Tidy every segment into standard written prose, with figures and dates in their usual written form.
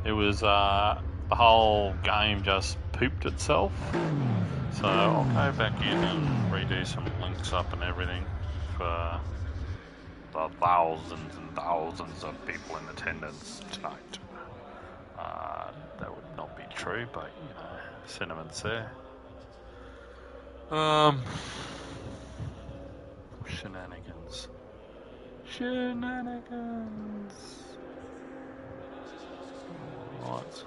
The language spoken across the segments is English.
it was the whole game just pooped itself. So I'll go back in and redo some links up and everything for the thousands and thousands of people in attendance tonight. That would not be true, but you know, sentiments there. Shenanigans. Right, so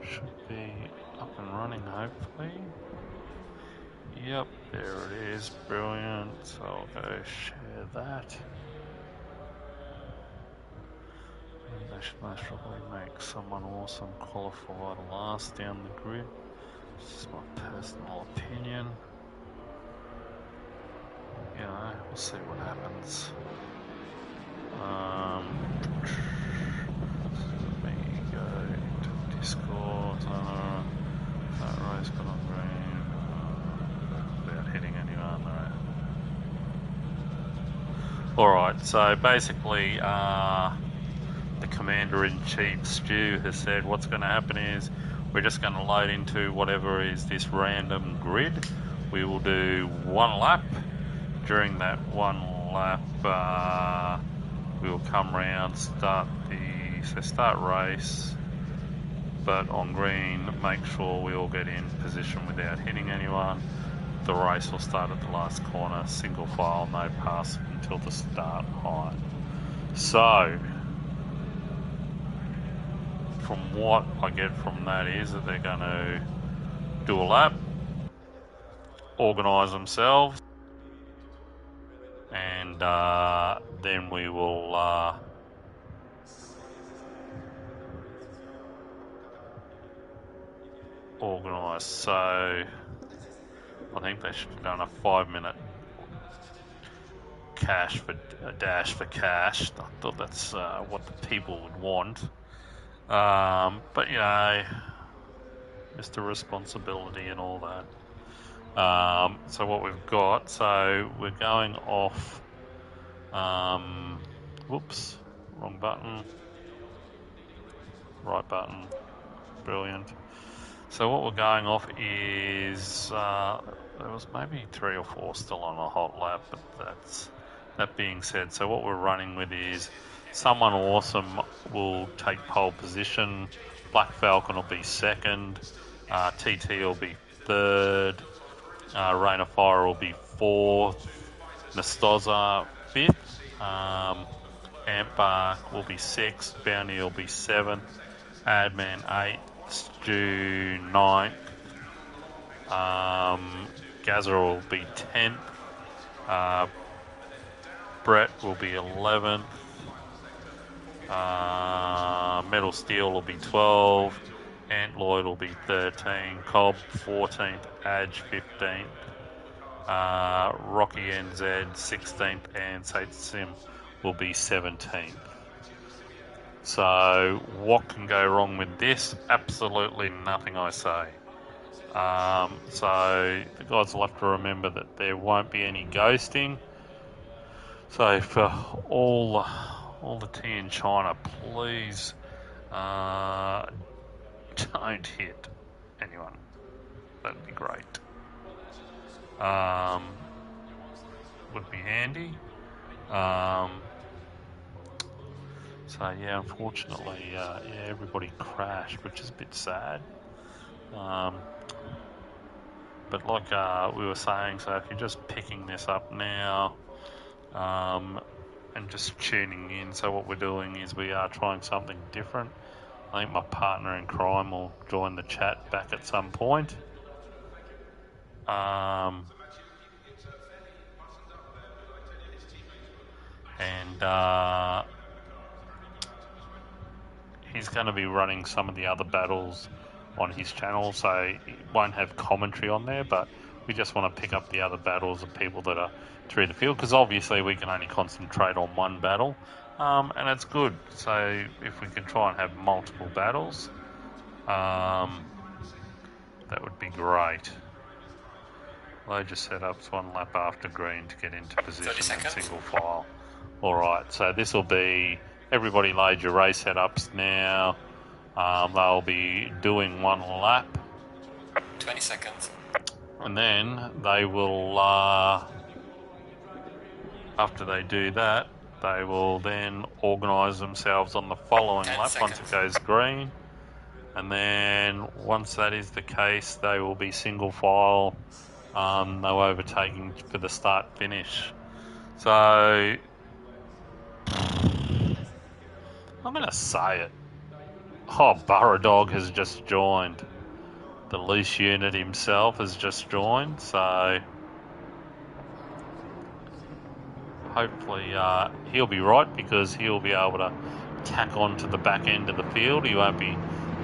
should be up and running hopefully. Yep, there it is. Brilliant. So I'll go share that. They should most probably make someone awesome qualified last down the grid. This is my personal opinion. You know, we'll see what happens. Let me go into Discord. That race got on green. Without hitting anyone, though. Alright, so basically, the Commander-in-Chief, Stu, has said what's going to happen is we're just going to load into whatever is this random grid. We will do one lap. During that one lap, we will come round, start race, but on green, make sure we all get in position without hitting anyone. The race will start at the last corner, single file, no pass until the start line. So, from what I get from that is that they're going to do a lap, organise themselves, and then we will organise. So I think they should have done a 5-minute dash for cash. I thought that's what the people would want. But you know, Mr. Responsibility and all that. So what we've got, so we're going off, whoops, wrong button, right button, brilliant. So what we're going off is, there was maybe 3 or 4 still on a hot lap, but that being said, so what we're running with is someone awesome will take pole position, Black Falcon will be second, TT will be third, Rain of Fire will be 4th, Nastoza 5th, Ampbark will be 6th, Bounty will be 7th, Adman 8th, Stu 9th, Gazza will be 10th, Brett will be 11th, Metal Steel will be 12th, Ant Lloyd will be 13th, Cobb 14th, Adge 15th, Rocky NZ 16th, and Sate Sim will be 17th. So what can go wrong with this? Absolutely nothing, I say. So the guys will have to remember that there won't be any ghosting. So for all the tea in China, please don't hit anyone. That'd be great. Would be handy. So yeah, unfortunately, everybody crashed, which is a bit sad. But like we were saying, so if you're just picking this up now, and just tuning in, so what we're doing is we are trying something different. I think my partner in crime will join the chat back at some point. And he's going to be running some of the other battles on his channel, so he won't have commentary on there, but we just want to pick up the other battles of people that are through the field, because obviously we can only concentrate on one battle, and it's good. So if we can try and have multiple battles, that would be great. Load your setups 1 lap after green to get into position in single file. Alright, so this will be everybody load your race setups now. They'll be doing one lap. 20 seconds. And then they will, after they do that, they will then organise themselves on the following lap once it goes green. And then once that is the case, they will be single file, no overtaking for the start finish. So I'm going to say it. Oh, Burrow Dog has just joined. The loose unit himself has just joined, so hopefully he'll be right, because he'll be able to tack on to the back end of the field. He won't be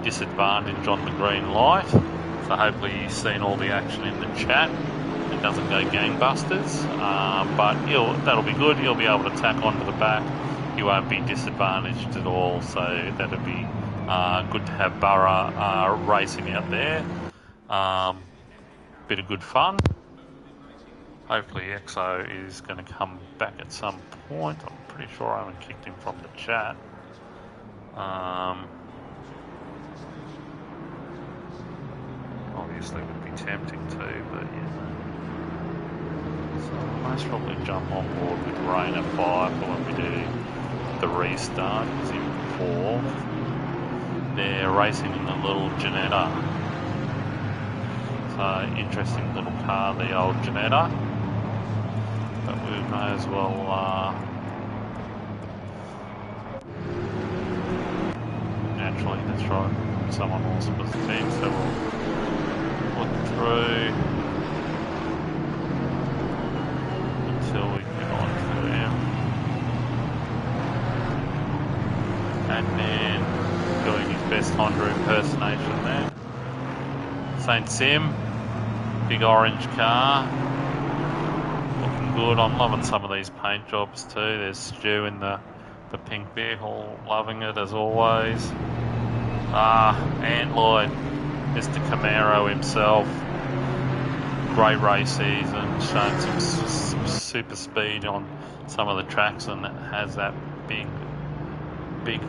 disadvantaged on the green light. So hopefully he's seen all the action in the chat. It doesn't go gangbusters, but that'll be good. He'll be able to tack on to the back. He won't be disadvantaged at all, so that'll be good to have Burrow racing out there. Bit of good fun. Hopefully EXO is going to come back at some point. I'm pretty sure I haven't kicked him from the chat. Obviously would be tempting to, but yeah. So I'll most probably jump on board with Rain at 5 for when we do the restart. He's in 4th. They're racing in the little Janetta. So interesting little car, the old Janetta. But we may as well naturally, that's right, someone else was the team, so we'll look through until we get on to him. And then doing his best Honda impersonation there. St. Sim, big orange car. Good. I'm loving some of these paint jobs too. There's Stu in the pink vehicle, loving it as always. Ant Lloyd, Mr. Camaro himself. Great race season, showing some super speed on some of the tracks, and it has that big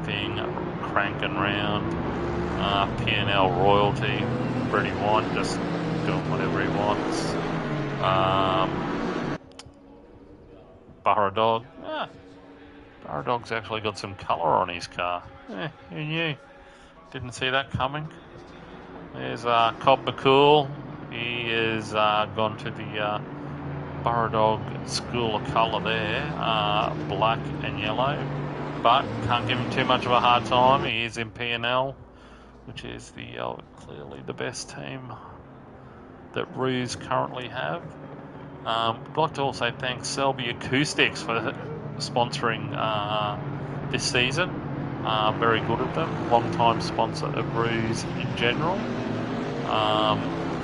thing cranking round. P&L royalty, Freddie White just doing whatever he wants. Burrow Dog. Burrow Dog's actually got some colour on his car. Who knew? Didn't see that coming. There's Cobb McCool. He has gone to the Burrow Dog school of colour there, black and yellow. But can't give him too much of a hard time. He is in P&L, which is clearly the best team that Ruse currently have. I'd like to also thank Selby Acoustics for sponsoring this season. Very good of them. Long-time sponsor of Ruse in general.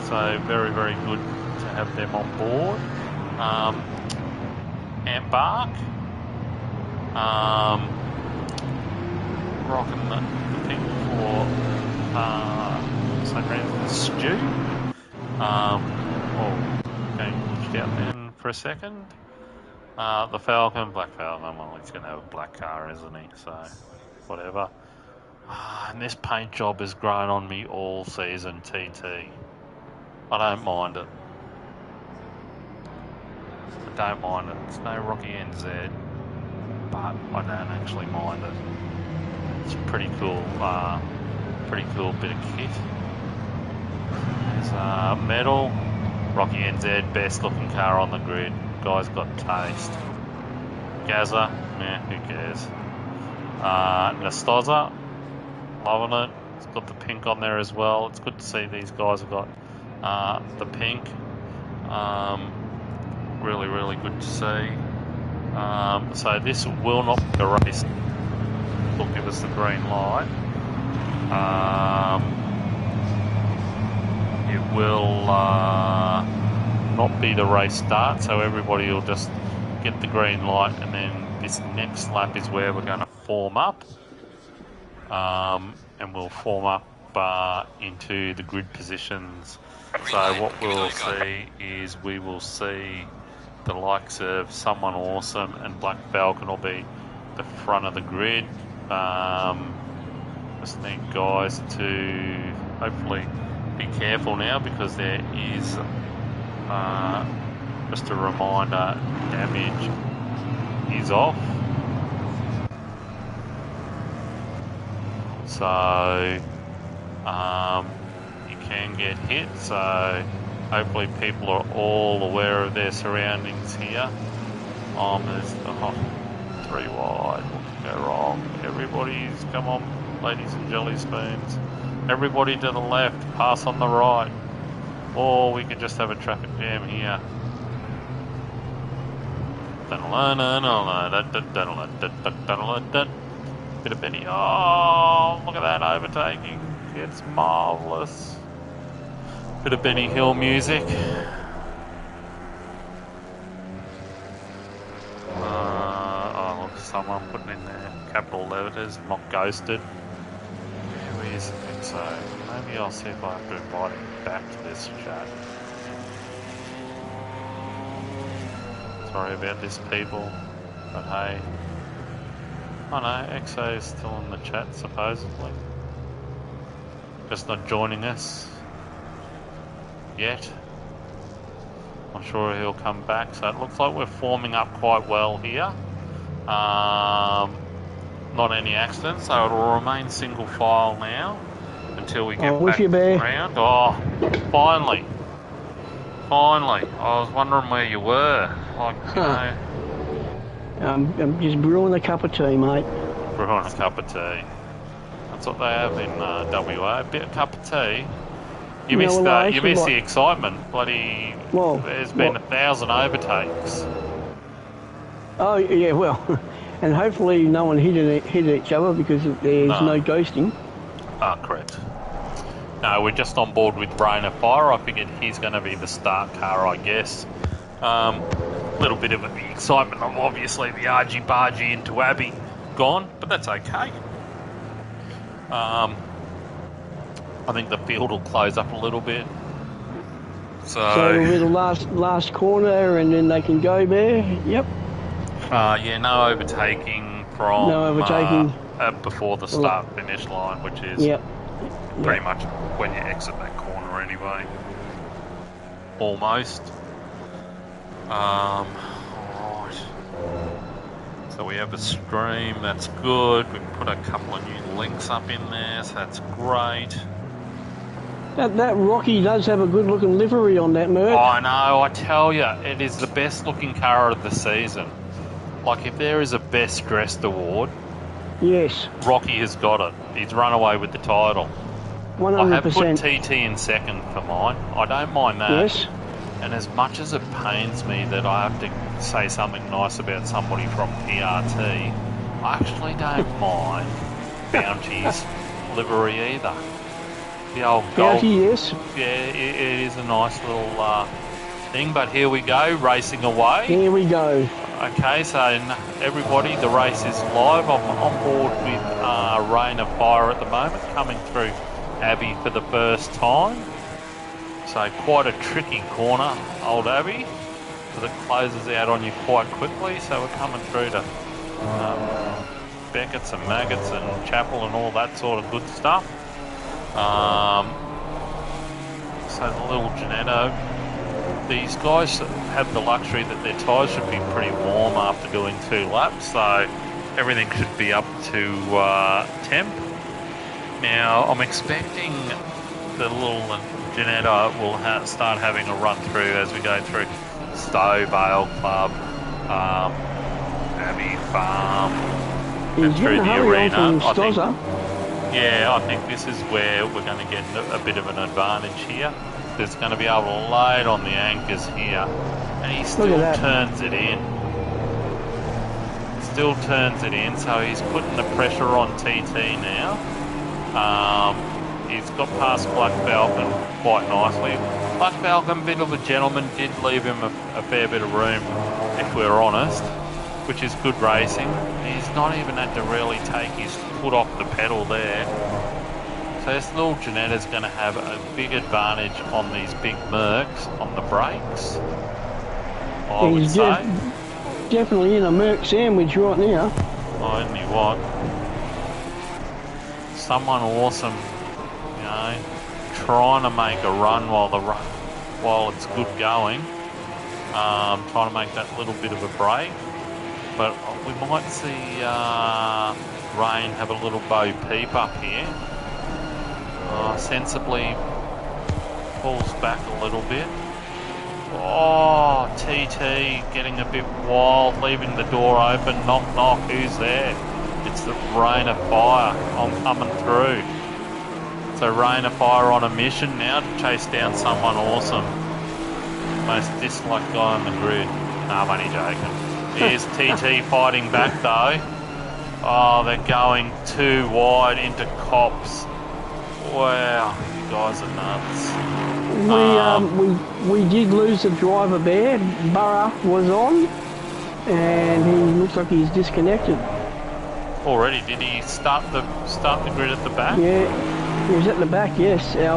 So very, very good to have them on board. Ambark. Rocking the thing for St. Francis Stew. Going out then for a second. The Falcon, Black Falcon, well, he's going to have a black car, isn't he? So, whatever. And this paint job has grown on me all season, TT. I don't mind it. It's no Rocky NZ, but I don't actually mind it. It's pretty cool bit of kit. There's metal. Rocky NZ, best looking car on the grid. Guy's got taste. Gaza, who cares? Nastoza, loving it. It's got the pink on there as well. It's good to see these guys have got the pink. Really, really good to see. So this will not be a race. Will give us the green light. It will not be the race start, so everybody will just get the green light, and then this next lap is where we're going to form up, and we'll form up into the grid positions. So what we'll see is we will see the likes of Someone Awesome and Black Falcon will be the front of the grid. Just need guys to hopefully be careful now, because there is just a reminder, damage is off. So you can get hit, so hopefully people are all aware of their surroundings here. There's 3 wide, what can go wrong? Everybody's, come on, ladies and jelly spoons. Everybody to the left, pass on the right. Or we could just have a traffic jam here. Bit of Benny. Oh, look at that overtaking. It's marvellous. Bit of Benny Hill music. Oh, look, someone putting in there capital letters, not ghosted. Who is it? So maybe I'll see if I have to invite him back to this chat. Sorry about this, people, but hey. Oh no, XO is still in the chat, supposedly. Just not joining us yet. I'm sure he'll come back, so it looks like we're forming up quite well here. Not any accidents, so it'll remain single file now until we get back around. Oh, finally. Finally. I was wondering where you were. Like, you know. I'm just brewing a cup of tea, mate. Brewing a cup of tea. That's what they have in WA. A bit of cup of tea. You missed the excitement. Bloody. Well, there's been 1,000 overtakes. Oh yeah, well, and hopefully no one hit each other because there's no ghosting. Ah, correct. No, we're just on board with Rain of Fire. I figured he's going to be the start car, I guess. Little bit of the excitement of obviously the argy-bargy into Abbey gone, but that's okay. I think the field will close up a little bit. So with the last corner, and then they can go there. Yep. Yeah, no overtaking from before the start-finish line, which is pretty much when you exit that corner anyway. Almost. Right. So we have a stream, that's good. We've put a couple of new links up in there, so that's great. That Rocky does have a good looking livery on that Merc. I know, I tell you, it is the best looking car of the season. Like, if there is a best dressed award, yes, Rocky has got it. He's run away with the title. 100%. I have put TT in second for mine. I don't mind that. Yes. And as much as it pains me that I have to say something nice about somebody from PRT, I actually don't mind Bounty's livery either. The old gold. Bounty, yes. Yeah, it is a nice little thing, but here we go, racing away. Here we go. Okay, so everybody, the race is live. I'm on board with Rain of Fire at the moment, coming through Abbey for the first time. So quite a tricky corner, old Abbey, because it closes out on you quite quickly. So we're coming through to Beckett's and Maggots and Chapel and all that sort of good stuff. So the little Janetto, these guys have the luxury that their tyres should be pretty warm after doing 2 laps, so everything should be up to temp. Now I'm expecting the little Janetta will start having a run through as we go through Stowe, Vale Club, Abbey Farm, and through the arena. I think this is where we're going to get a bit of an advantage here. There's going to be able to load on the anchors here, and he still turns it in. Still turns it in, so he's putting the pressure on TT now. He's got past Black Falcon quite nicely. Black Falcon, bit of a gentleman, did leave him a fair bit of room, if we're honest, which is good racing. He's not even had to really take his foot off the pedal there. So this little Janetta's going to have a big advantage on these big Mercs on the brakes, I would say. Definitely in a Merc sandwich right now. Only what? Someone awesome, you know, trying to make a run while it's good going. Trying to make that little bit of a break. But we might see Rain have a little Bo Peep up here. Sensibly pulls back a little bit. Oh, TT getting a bit wild, leaving the door open. Knock, knock, who's there? It's the Rain of Fire. I'm coming through. So Rain of Fire on a mission now to chase down someone awesome. Most disliked guy on the grid. Nah, I'm only joking. Here's TT fighting back though. Oh, they're going too wide into cops. Wow, you guys are nuts. We did lose a driver there. Burra was on, and he looks like he's disconnected. Already, did he start the grid at the back? Yeah, he was at the back. Yes, I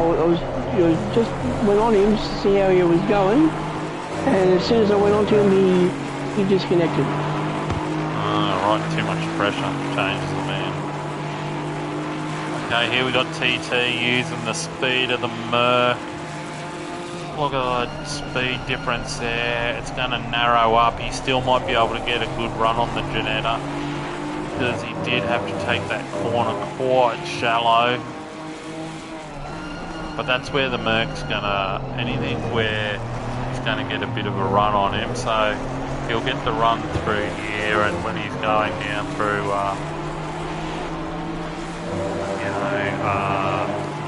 just went on him to see how he was going, and as soon as I went on to him, he disconnected. Right, too much pressure changes the man. Okay, here we got TT using the speed of the Merc. Look at the speed difference there. It's going to narrow up. He still might be able to get a good run on the Janetta, because he did have to take that corner quite shallow. But that's where the Merc's gonna, anything where he's gonna get a bit of a run on him, so he'll get the run through here, and when he's going down through,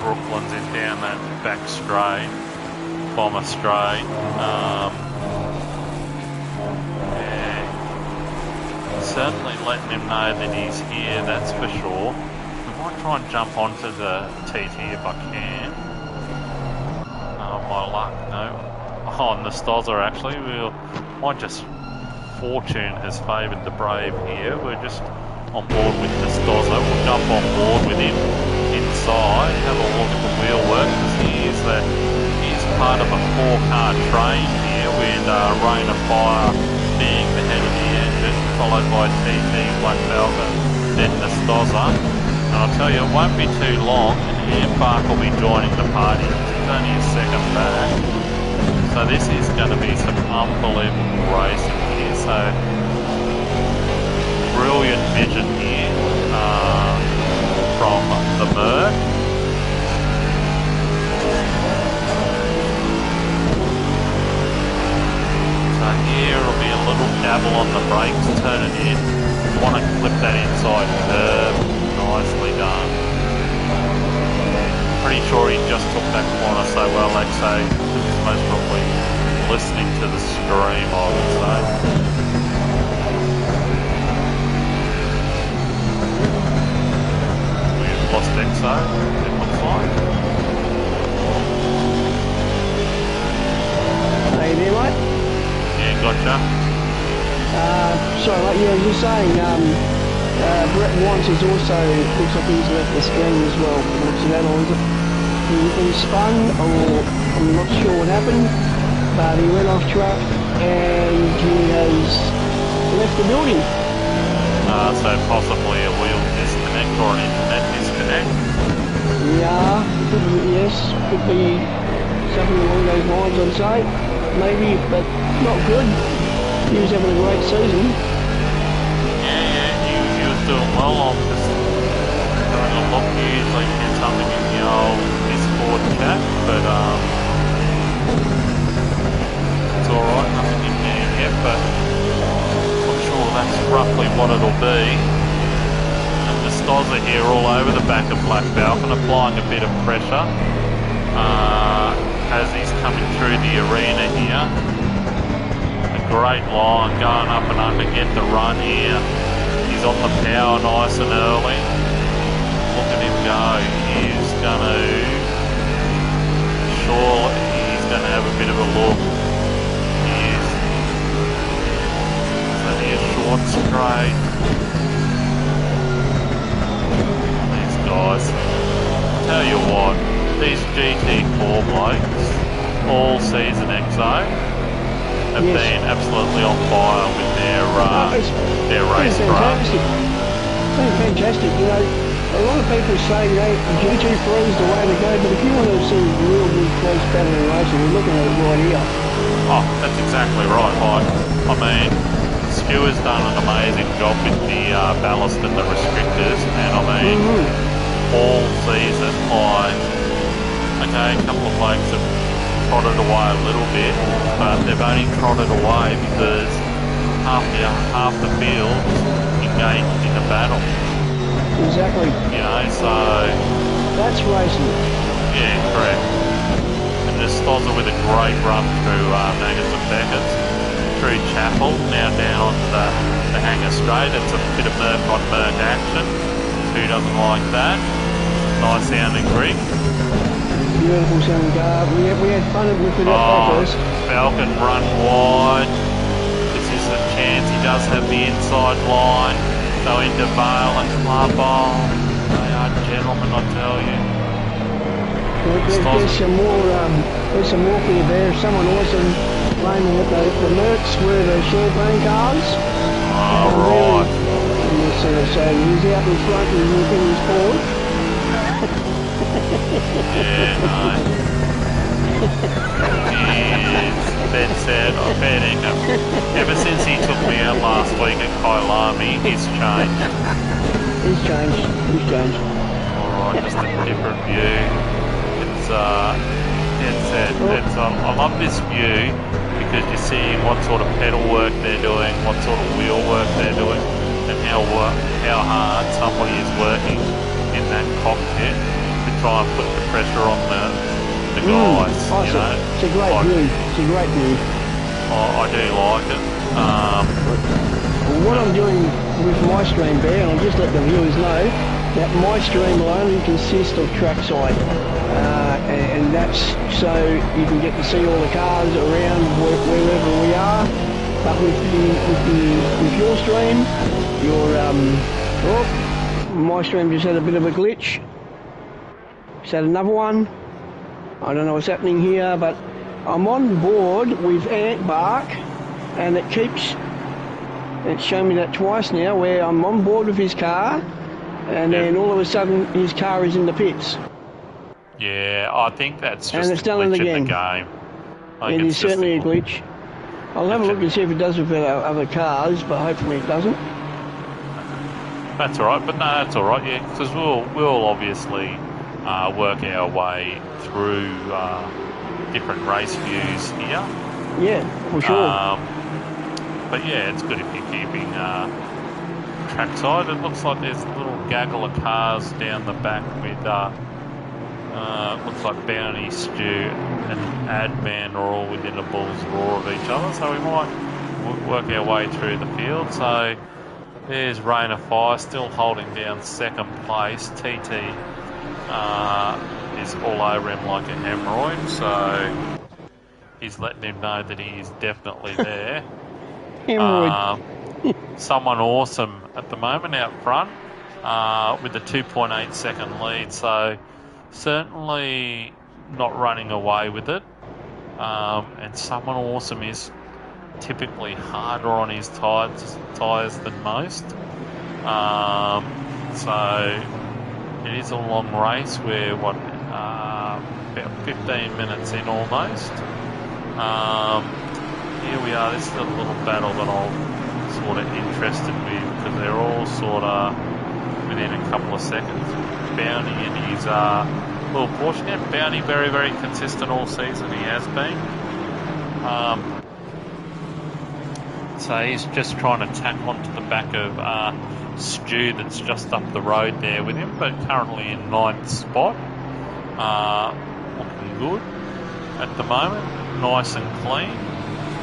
Brooklands is down that back straight, Bomber straight, certainly letting him know that he's here, that's for sure. We might try and jump onto the TT if I can. My luck, no. Oh, and the Stozza actually. Might just fortune has favoured the Brave here. We're just on board with the Stozza. We'll jump on board with him inside, have a look at the wheel work, because he's part of a 4-car train here with Rain of Fire being the head of the engine, followed by TT, Black Falcon, then the Stozza. And I'll tell you, it won't be too long, and Ambark will be joining the party. He's only a second back. So this is going to be some unbelievable racing here. So, brilliant vision here from the Merc. So here will be a little dabble on the brakes, turn it in. You want to clip that inside curve. Nicely done. Pretty sure he just took that corner so well, like say, he's most probably listening to the stream, I would say. We've lost Exo, it looks like. Are you there, mate? Yeah, gotcha. Sorry, mate, yeah, you're saying, Brett Wants is also, looks like he's left the scheme as well. Looks at that on. He spun, or I'm not sure what happened, but he went off track and he has left the building. So possibly a wheel disconnect or an internet disconnect? Yeah, yes, could be something along those lines, I'd say. Maybe, but not good. He was having a great season. He was doing well. I'm just having a look. Usually get something in the old Discord chat, but it's alright, nothing in there yet, but I'm sure that's roughly what it'll be. And the Stozza here all over the back of Black Falcon, applying a bit of pressure as he's coming through the arena here. A great line going up and under, get the run here. He's on the power nice and early. Look at him go. He's gonna have a bit of a look. He's only a short straight. These guys. Tell you what, these Gt4 blokes, all season XO, have been absolutely on fire with their race rate. Fantastic. You know, a lot of people say Gt4 is the way to go, but if you want to see real good close battling racing, we're looking at it right here. Oh, that's exactly right. Like, I mean, Stu has done an amazing job with the ballast and the restrictors, and I mean, all season, like, okay, a couple of blokes have trotted away a little bit, but they've only trotted away because half the field engaged in a battle. Exactly. You know, so... That's racing. Yeah, correct. And just Stozza with a great run through Nagas and Beckett's, through Chapel, now down onto the Hanger Straight. It's a bit of Merc on Merc action. Who doesn't like that? Nice sounding rig. Beautiful sounding car. We had fun with it at first. Falcon run wide. This is a chance. He does have the inside line. Go into Vale and Club. Oh, they are gentlemen, I tell you. There's some more for you there. Someone awesome claiming that the Mercs were the champagne cars. Oh, right. So he's out in front and he's in his forward. Yeah, no. Ben said, fair dinkum. Ever since he took me out last week at Kailami, he's changed. He's changed. Alright, just a different view. I love this view because you see what sort of pedal work they're doing, what sort of wheel work they're doing, and how hard somebody is working in that cockpit to try and put the pressure on the guys. Awesome. You know? It's a great view. It's a great view. I do like it. What I'm doing with my stream there, and I'll just let the viewers know, that my stream will only consist of trackside. And that's so you can get to see all the cars around wherever we are. But with your stream, my stream just had a bit of a glitch. Just had another one. I don't know what's happening here, but I'm on board with Ant Bark, and it's shown me that twice now, where I'm on board with his car, and then all of a sudden his car is in the pits. Yeah, I think that's just it's a done glitch it again. in the game. It is certainly a glitch. I'll have a look and see if it does with other cars, but hopefully it doesn't. That's all right, but no, that's all right. Yeah, because we'll obviously work our way through different race views here. Yeah, for sure. But yeah, it's good if you're keeping trackside. It looks like there's a little gaggle of cars down the back with. Looks like Bounty, Stu and Adman are all within a bull's roar of each other, so we might work our way through the field. So there's Rain of Fire still holding down second place. TT is all over him like a hemorrhoid, so he's letting him know that he is definitely there. Someone awesome at the moment out front with a 2.8 second lead, so certainly not running away with it. And someone awesome is typically harder on his tyres than most. So it is a long race. We're about 15 minutes in almost. Here we are. This is a little battle that I'm sort of interested with because they're all sort of within a couple of seconds. Bounty and his little Porsche. Now, Bounty very, very consistent all season. He has been. So he's just trying to tack onto the back of Stu that's just up the road there with him, but currently in 9th spot. Looking good at the moment. Nice and clean.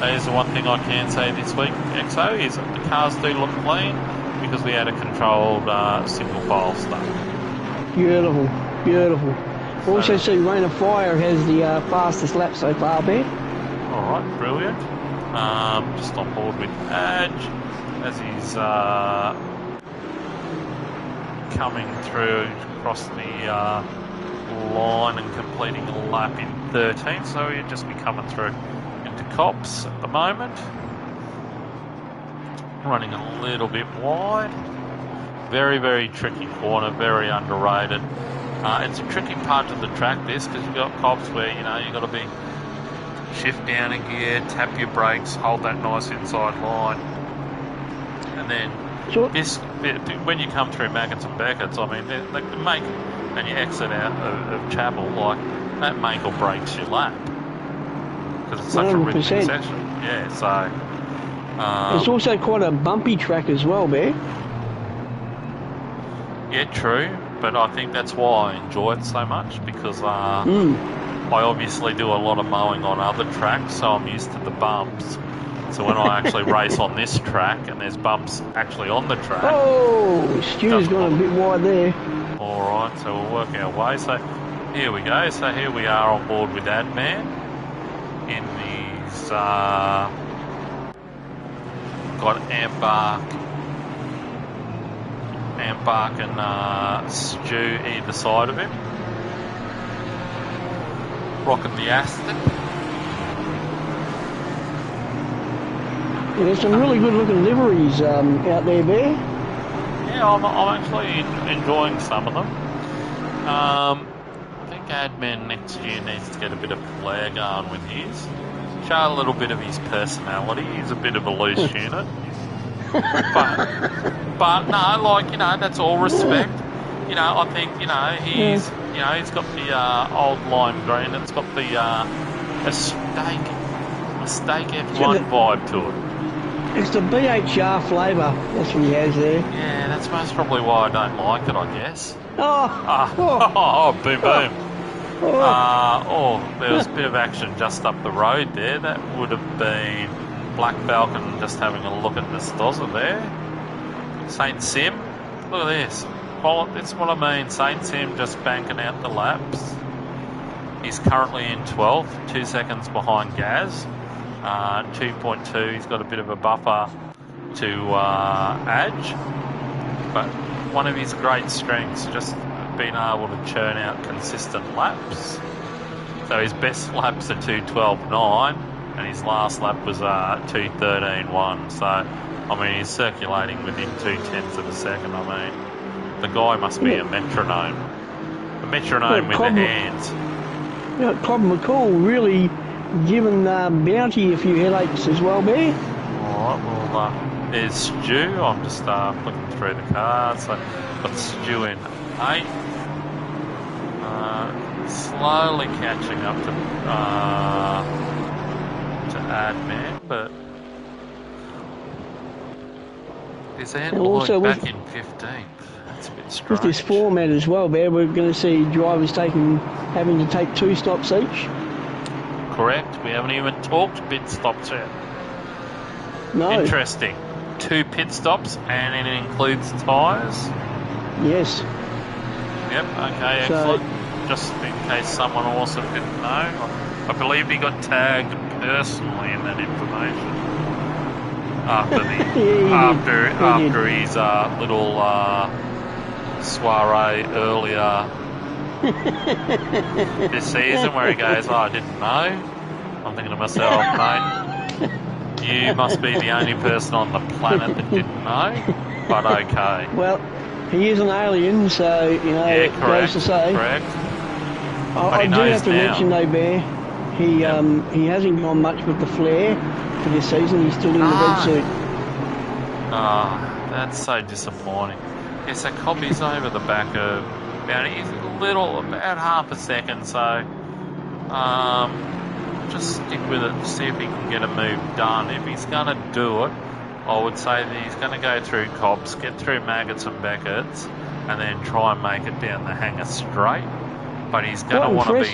That is the one thing I can say this week, XO, is that the cars do look clean because we had a controlled single file start. Beautiful, beautiful. So, also see Rain of Fire has the fastest lap so far, Ben. Alright, brilliant. Just on board with Adge as he's coming through across the line and completing a lap in 13, so he'll just be coming through into Cops at the moment. Running a little bit wide. Very, very tricky corner, very underrated. It's a tricky part of the track, this, because you've got cops where, you know, you've got to be shift down a gear, tap your brakes, hold that nice inside line. And then this, when you come through Maggots and Beckett's, I mean, they make, and you exit out of Chapel, like, that make or breaks your lap. Because it's such 100%. A rhythmic section. Yeah, so... it's also quite a bumpy track as well, Bear. Yeah, true, but I think that's why I enjoy it so much, because I obviously do a lot of mowing on other tracks, so I'm used to the bumps. So when I actually race on this track and there's bumps actually on the track... Oh, Stu's gone a bit wide there. Alright, so we'll work our way. So here we go. So here we are on board with Adman in these... got Ambark and Stu either side of him. Rocking the Aston. Yeah, there's some really good looking liveries out there, Bear. Yeah, I'm actually enjoying some of them. I think Adman next year needs to get a bit of flair going with his. Show a little bit of his personality. He's a bit of a loose unit. But no, like, you know, that's all respect. You know, I think, you know, he's got the old lime green. It's got the a steak F1 vibe to it. It's the BHR flavour. That's what he has there. Yeah, that's most probably why I don't like it, I guess. Boom, boom. There was a bit of action just up the road there. That would have been Black Falcon just having a look at the Stozza there. Saint Sim, look at this. That's what I mean. Saint Sim just banking out the laps. He's currently in 12th, 2 seconds behind Gaz. 2.2, he's got a bit of a buffer to Adge. But one of his great strengths, just being able to churn out consistent laps. So his best laps are 2:12.9, and his last lap was 2:13.1. So, I mean, he's circulating within 0.2 of a second. I mean, the guy must be a metronome. A metronome with the hands. Yeah, Club McCall really given Bounty a few headaches as well, Bear. Alright, well, there's Stu. I'm just flicking through the cars. So, got Stu in 8. Slowly catching up to Adman, but is Andaloy back in 15th? That's a bit strange. With this format as well, Bear, we're going to see drivers having to take 2 stops each. Correct. We haven't even talked pit stops yet. No. Interesting. 2 pit stops, and it includes tyres. Yes. Yep. Okay. Excellent. Just in case someone also didn't know, I believe he got tagged personally in that information after his little soiree earlier this season, where he goes, "Oh, I didn't know." I'm thinking to myself, mate, you must be the only person on the planet that didn't know. But okay. Well, he is an alien, so you know. Yeah, correct. Goes to say. Correct. I do have to mention though, Bear, he hasn't gone much with the flare for this season. He's still in the red suit. That's so disappointing. Yeah, so Cobby's over the back of Bounty. He's about half a second, so just stick with it, see if he can get a move done. If he's going to do it, I would say that he's going to go through Cobbs, get through Maggots and Beckett's, and then try and make it down the hanger straight. But he's going to want to be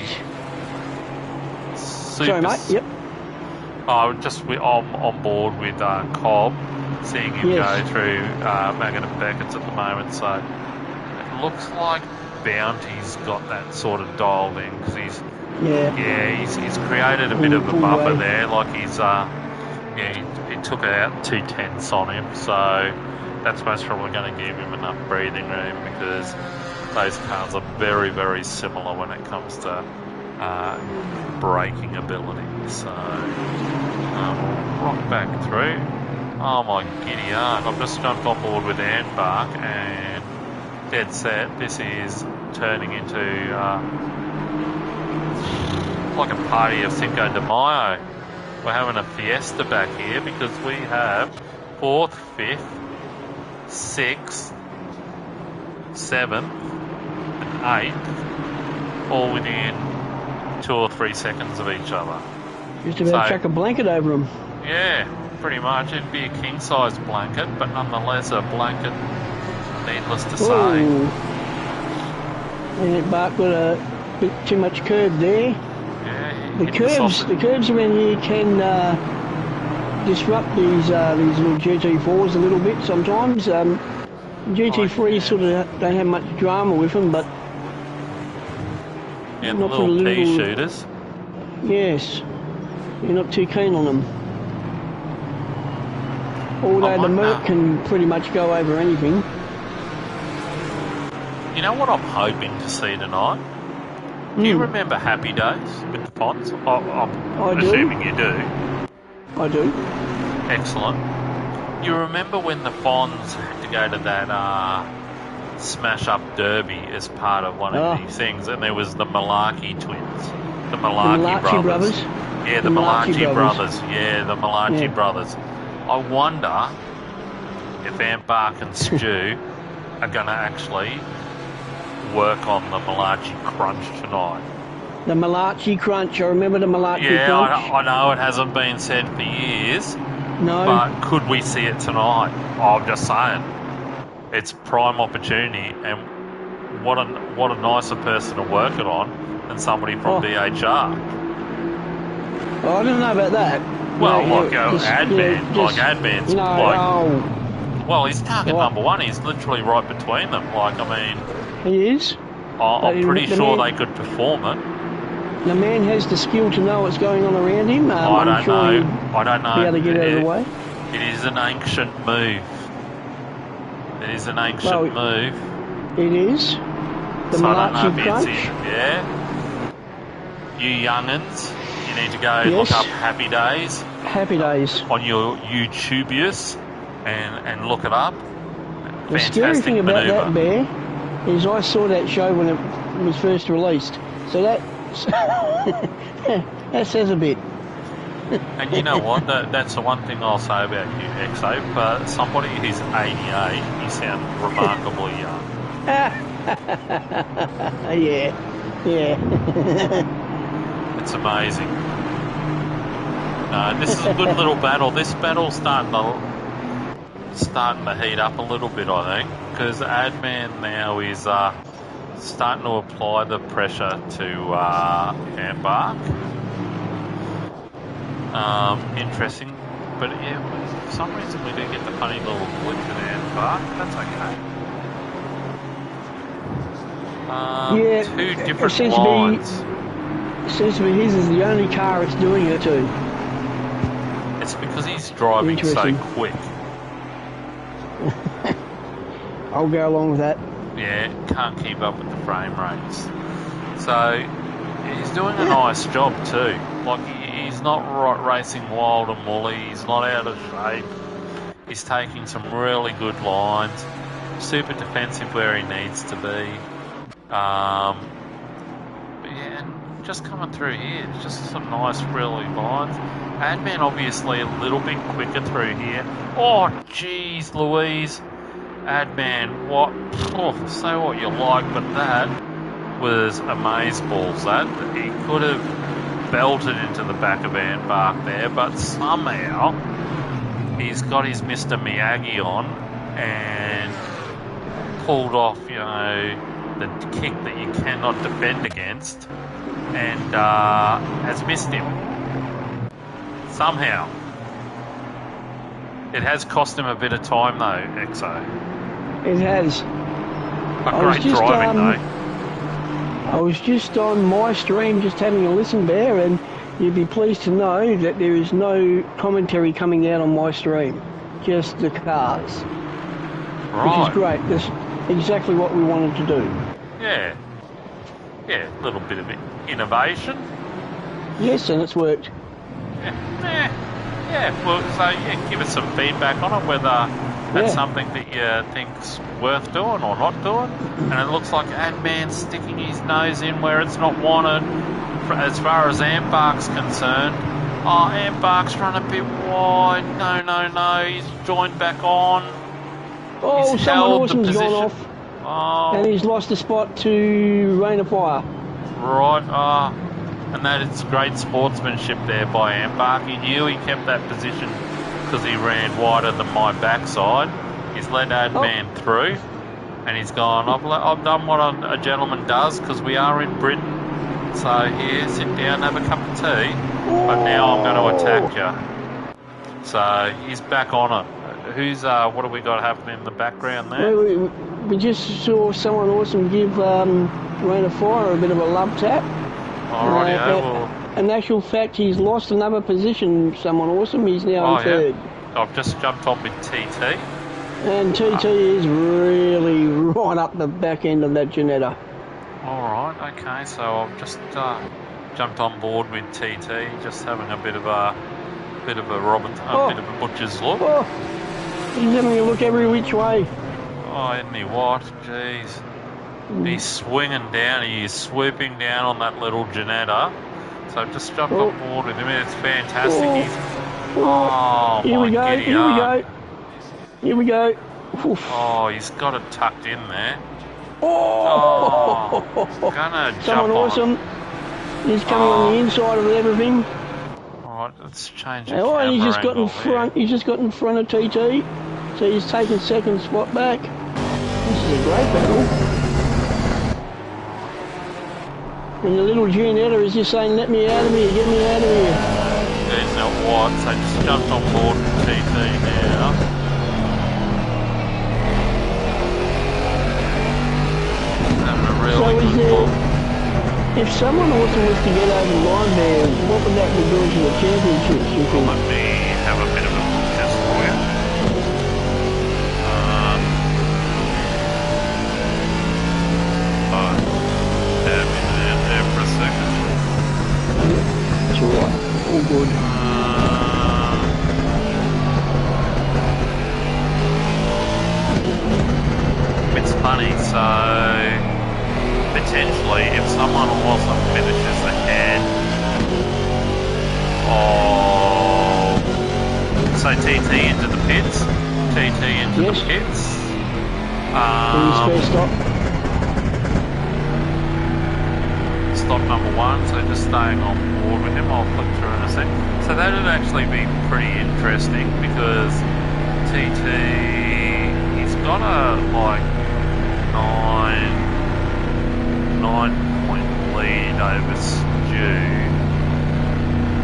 super... Sorry, mate. Yep. I'm on board with Cobb, seeing him go through Maggott and Beckett's at the moment. So it looks like Bounty's got that sort of dialed in, because he's created a bit of a buffer there. Like he took out 2/10 on him, so that's most probably going to give him enough breathing room, because those cars are very, very similar when it comes to braking ability. So we'll rock back through. Oh my giddy aunt. I've just jumped on board with Andbark and dead set. This is turning into like a party of Cinco de Mayo. We're having a fiesta back here because we have 4th, 5th, 6th, 7th and 8th all within 2 or 3 seconds of each other. Just about chuck a blanket over them. Yeah, pretty much. It'd be a king-size blanket, but nonetheless a blanket, needless to say. And it barked with a bit too much curb there. Yeah, The curbs around here can disrupt these little Gt4s a little bit sometimes. Gt3s sort of don't have much drama with them, but yeah, the little pea shooters. Yes, you're not too keen on them. Although the Merc can pretty much go over anything. You know what I'm hoping to see tonight? Do you remember Happy Days with the ponds? I'm assuming you do. I do. Excellent. You remember when the Fonz had to go to that Smash Up Derby as part of one of these things, and there was the Malarkey twins, the Malarkey brothers. Yeah, the Malarkey brothers. Yeah, the Malarkey brothers. I wonder if Andbark and Stu are going to actually work on the Malachi Crunch tonight. The Malachi Crunch, I remember the Malachi Crunch. Yeah, I know it hasn't been said for years. No. But could we see it tonight? I'm just saying. It's prime opportunity, and what a nicer person to work it on than somebody from DHR. Oh, I don't know about that. Well, Adman's well, he's target number one. He's literally right between them. Like, I mean, he is. I'm pretty sure they could perform it. The man has the skill to know what's going on around him. I don't know. I don't know. Be able to get out of the way. It is an ancient move. It is an ancient move. It is. The Malachi Crunch. Yeah. You young'uns, you need to go look up Happy Days. Happy Days. On your YouTubius and look it up. The scary thing about that, Bear, is I saw that show when it was first released. So that says a bit. And you know what? That's the one thing I'll say about you, XO. For somebody who's 88, you sound remarkably young. Yeah. It's amazing. No, this is a good little battle. This battle's starting to heat up a little bit, I think, because Adman now is starting to apply the pressure to Andbark. Interesting, but yeah, for some reason we do get the funny little glitch with Andbark. That's okay. Two different lines. It seems to be his is the only car it's doing it to. It's because he's driving so quick. I'll go along with that. Yeah, can't keep up with the frame rates. So he's doing a nice job too. Like he's not racing wild and woolly. He's not out of shape. He's taking some really good lines. Super defensive where he needs to be. But yeah, and just coming through here, just some nice really lines. Adman obviously a little bit quicker through here. Oh, jeez, Louise. Adman, what? Oh, say what you like, but that was amazeballs. That he could have belted into the back of Andbark there, but somehow he's got his Mr. Miyagi on and pulled off, you know, the kick that you cannot defend against, and has missed him somehow. It has cost him a bit of time though, XO. It has. But great driving though. I was just on my stream just having a listen there, and you'd be pleased to know that there is no commentary coming out on my stream. Just the cars. Right. Which is great. That's exactly what we wanted to do. Yeah. Yeah, a little bit of innovation. Yes, and it's worked. Yeah. Yeah, well, so yeah, give us some feedback on it, whether that's Yeah. something that you think's worth doing or not doing. And it looks like Adman's sticking his nose in where it's not wanted. As far as Ambark's concerned, oh, Ambark's run a bit wide. No, he's joined back on. Oh, He's someone held the awesome's position. gone off. Oh, And he's lost the spot to Rain of Fire. right. And that is great sportsmanship there by Ambark. He knew he kept that position because he ran wider than my backside. He's let Adman through, and he's gone, I've done what a gentleman does because we are in Britain. So here, sit down, have a cup of tea. But now I'm going to attack you. So he's back on it. What have we got happening in the background there? We just saw someone awesome give Rain of Fire a bit of a love tap. Alrighty, in actual fact, he's lost another position, someone awesome. He's now in third. Yeah. I've just jumped on with TT. And TT is really right up the back end of that Janetta. Alright, okay, so I've just jumped on board with TT, just having a bit of a bit of a butcher's look. Oh, he's having a look every which way. Oh, isn't he what? Jeez. He's swinging down, he's swooping down on that little Janetta. So I've just jumped on board with him, it's fantastic. Here we go. Oof. Oh, he's got it tucked in there. Oh, gonna jump someone awesome. He's coming on the inside of everything. Alright, let's change the camera and he's just got in angle front. there. He's just got in front of TT, so he's taken second spot back. This is a great battle. And the little Gianetta is just saying, let me out of here, get me out of here. There's no what, so just jumped on board with TT now. Having a really good look. If someone awesome was to get over the line there, what would that be doing to the championships, you think? Let me have a bit of a look test for you. Dab in there for a second. It's alright, all good. It's funny, so potentially if someone awesome finishes ahead of, so TT into the pits, the pits. First stop. Stop number one, so just staying on board with him. I'll flick through in a sec. So that would actually be pretty interesting because TT, he's got a like 9-point lead over Stu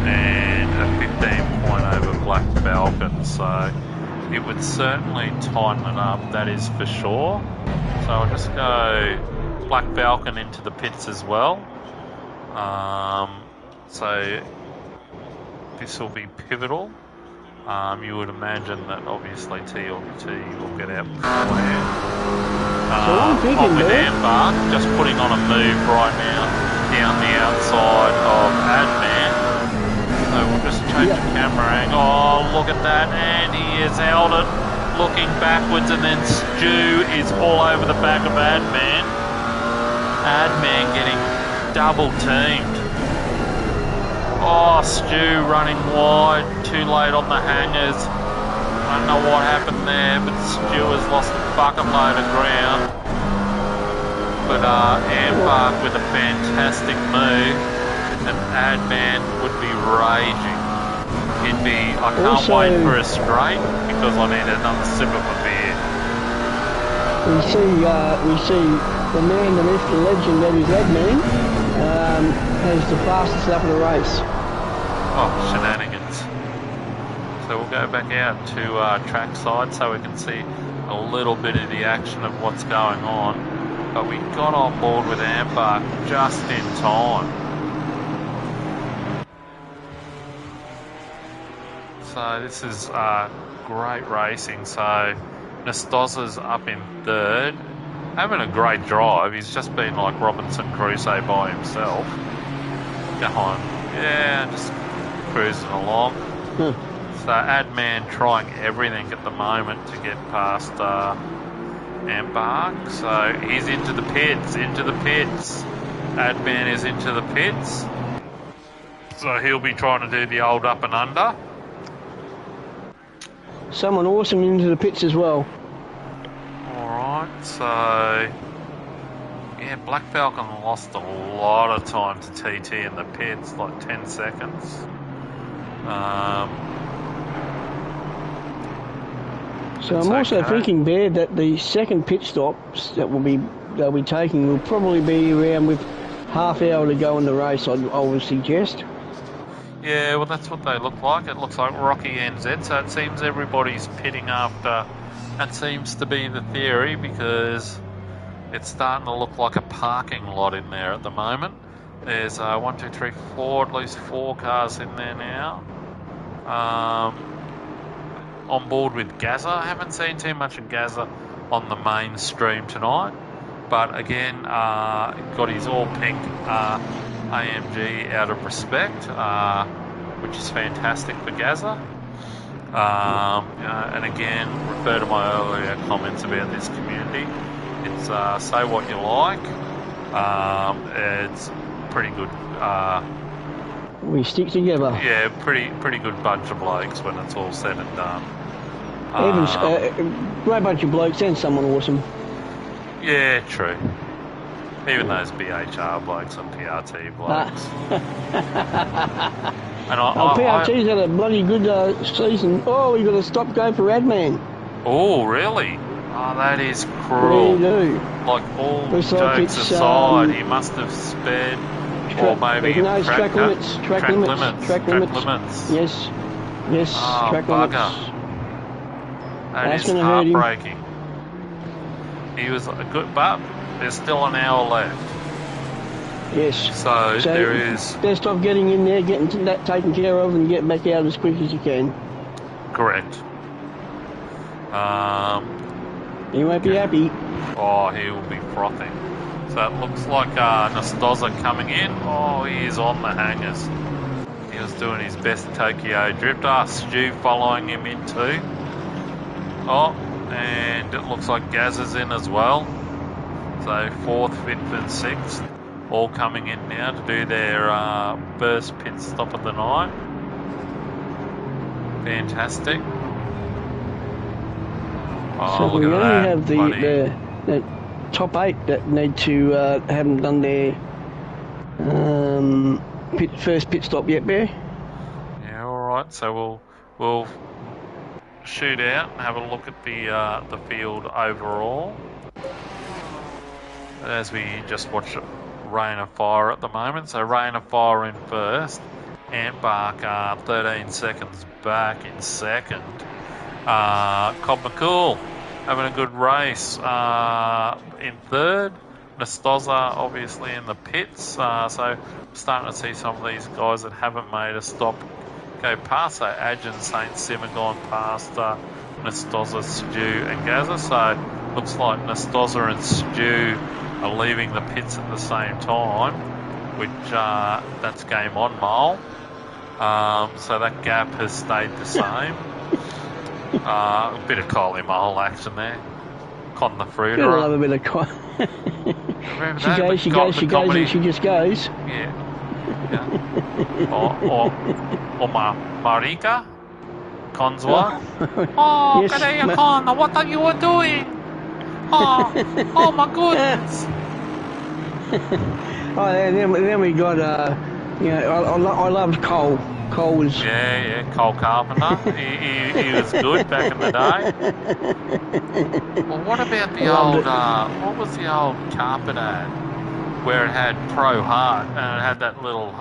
and a 15-point over Black Falcon, so it would certainly tighten it up, that is for sure. So I'll just go Black Falcon into the pits as well. So this will be pivotal. You would imagine that obviously TLT will get out beforehand. I'm with Ambark, just putting on a move right now down the outside of Adman. So we'll just change the camera angle. Oh, look at that, and he has held it, looking backwards, and then Stu is all over the back of Adman. Adman getting double teamed. Oh, Stu running wide, too late on the hangers. I don't know what happened there, but Stu has lost a bucket load of ground. But Ambark with a fantastic move, and Adman would be raging. I can't wait for a straight because I need another sip of a beer. We see the man, the myth, the legend that is Adman, has the fastest lap of the race. Oh, shenanigans. So we'll go back out to trackside so we can see a little bit of the action of what's going on. But we got on board with Ambark just in time. So this is great racing. So Nastosa's up in third, having a great drive. He's just been like Robinson Crusoe by himself. Go on, yeah, just cruising along. So Adman trying everything at the moment to get past Embark. So he's into the pits, Adman is into the pits. So he'll be trying to do the old up and under. Someone awesome into the pits as well. Alright, so yeah, Black Falcon lost a lot of time to TT in the pits, like 10 seconds. So I'm also thinking, Bear, that the second pit stops that they'll be taking will probably be around with half hour to go in the race, I would suggest. Yeah, well that's what they look like. It looks like Rocky NZ, so it seems everybody's pitting after. That seems to be the theory, because it's starting to look like a parking lot in there at the moment. There's 1, 2, 3, 4, at least 4 cars in there now. On board with Gazza. I haven't seen too much of Gazza on the main stream tonight, but again, got his all pink AMG out of respect, which is fantastic for Gazza. And again, refer to my earlier comments about this community. It's say what you like. It's pretty good. We stick together. Yeah, pretty good bunch of blokes when it's all said and done. Even great bunch of blokes and someone awesome. Yeah, true. Even those BHR blokes and PRT blokes. And PRT's had a bloody good season. Oh, we got to stop go for Adman. Oh, really? Oh, that is cruel. What do you do? Like, all Looks jokes like it's, aside, he must have sped, or maybe no, it's track limits. Track limits. Yes, Oh, track bugger. limits. That's heartbreaking. He was a good, but there's still an hour left. Yes. So there is. Best of getting in there, getting that taken care of, and getting back out as quick as you can. Correct. He won't be happy. Oh, he will be frothing. So it looks like Nastoza coming in. Oh, he is on the hangers. He was doing his best Tokyo drift. Stu following him in too. Oh, and it looks like Gaz is in as well. So 4th, 5th and 6th all coming in now to do their first pit stop of the night. Fantastic. Oh, So look we at only that. have the top 8 that need to haven't done their first pit stop yet, Bear. Yeah, all right. So we'll shoot out and have a look at the field overall. As we just watch Rain of Fire at the moment. So Rain of Fire in first. Antbark 13 seconds back in second. Cobb McCool having a good race in third. Nastoza obviously in the pits. So starting to see some of these guys that haven't made a stop go past. So Adjan, St. Simon gone past Nastoza, Stu and Gazza. So looks like Nastoza and Stu are leaving the pits at the same time, which that's game on, Mole. So that gap has stayed the same. A bit of Coley Mole action there. Con the fruiter. Gotta love a bit of she goes, and she just goes. Yeah. or Marika Conswa. Oh, yes, good day, Con. What are you doing? Oh my goodness. Oh, then we got I loved Cole. Cole was Cole Carpenter. he was good back in the day. Well, what about the old what was the old carpet ad where it had Pro Hart and it had that little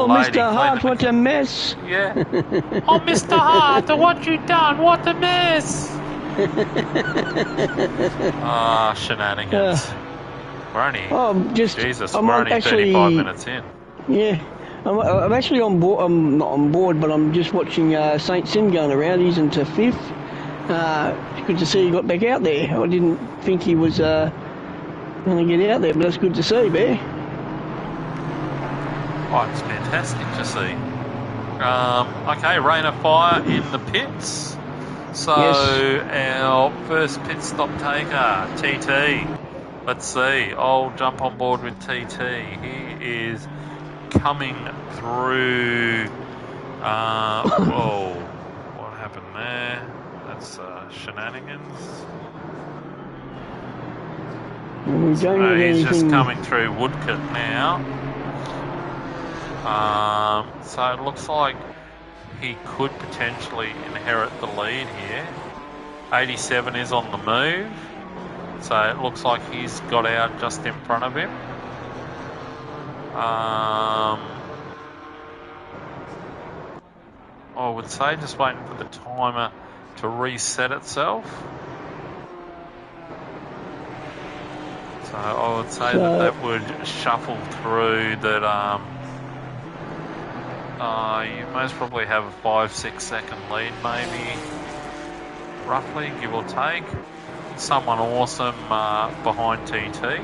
lady Mr. Hart, what a mess. Yeah. Oh, Mr. Hart, what you done? What a mess. Shenanigans. We're only we're only 35 minutes in. Yeah, I'm actually on board. I'm not on board, but I'm just watching St. Sim going around. He's into 5th. It's good to see he got back out there. I didn't think he was going to get out there, but that's good to see, Bear. Oh, it's fantastic to see. Okay, rain of fire in the pits. So our first pit stop taker, TT. Let's see. I'll jump on board with TT. He is coming through. Whoa, what happened there? That's shenanigans. We don't need He's anything. just coming through Woodcote now. So it looks like he could potentially inherit the lead here. 87 is on the move. So it looks like he's got out just in front of him. I would say just waiting for the timer to reset itself. So I would say that would shuffle through that. You most probably have a 5-6 second lead, maybe, roughly, give or take. Someone awesome behind TT.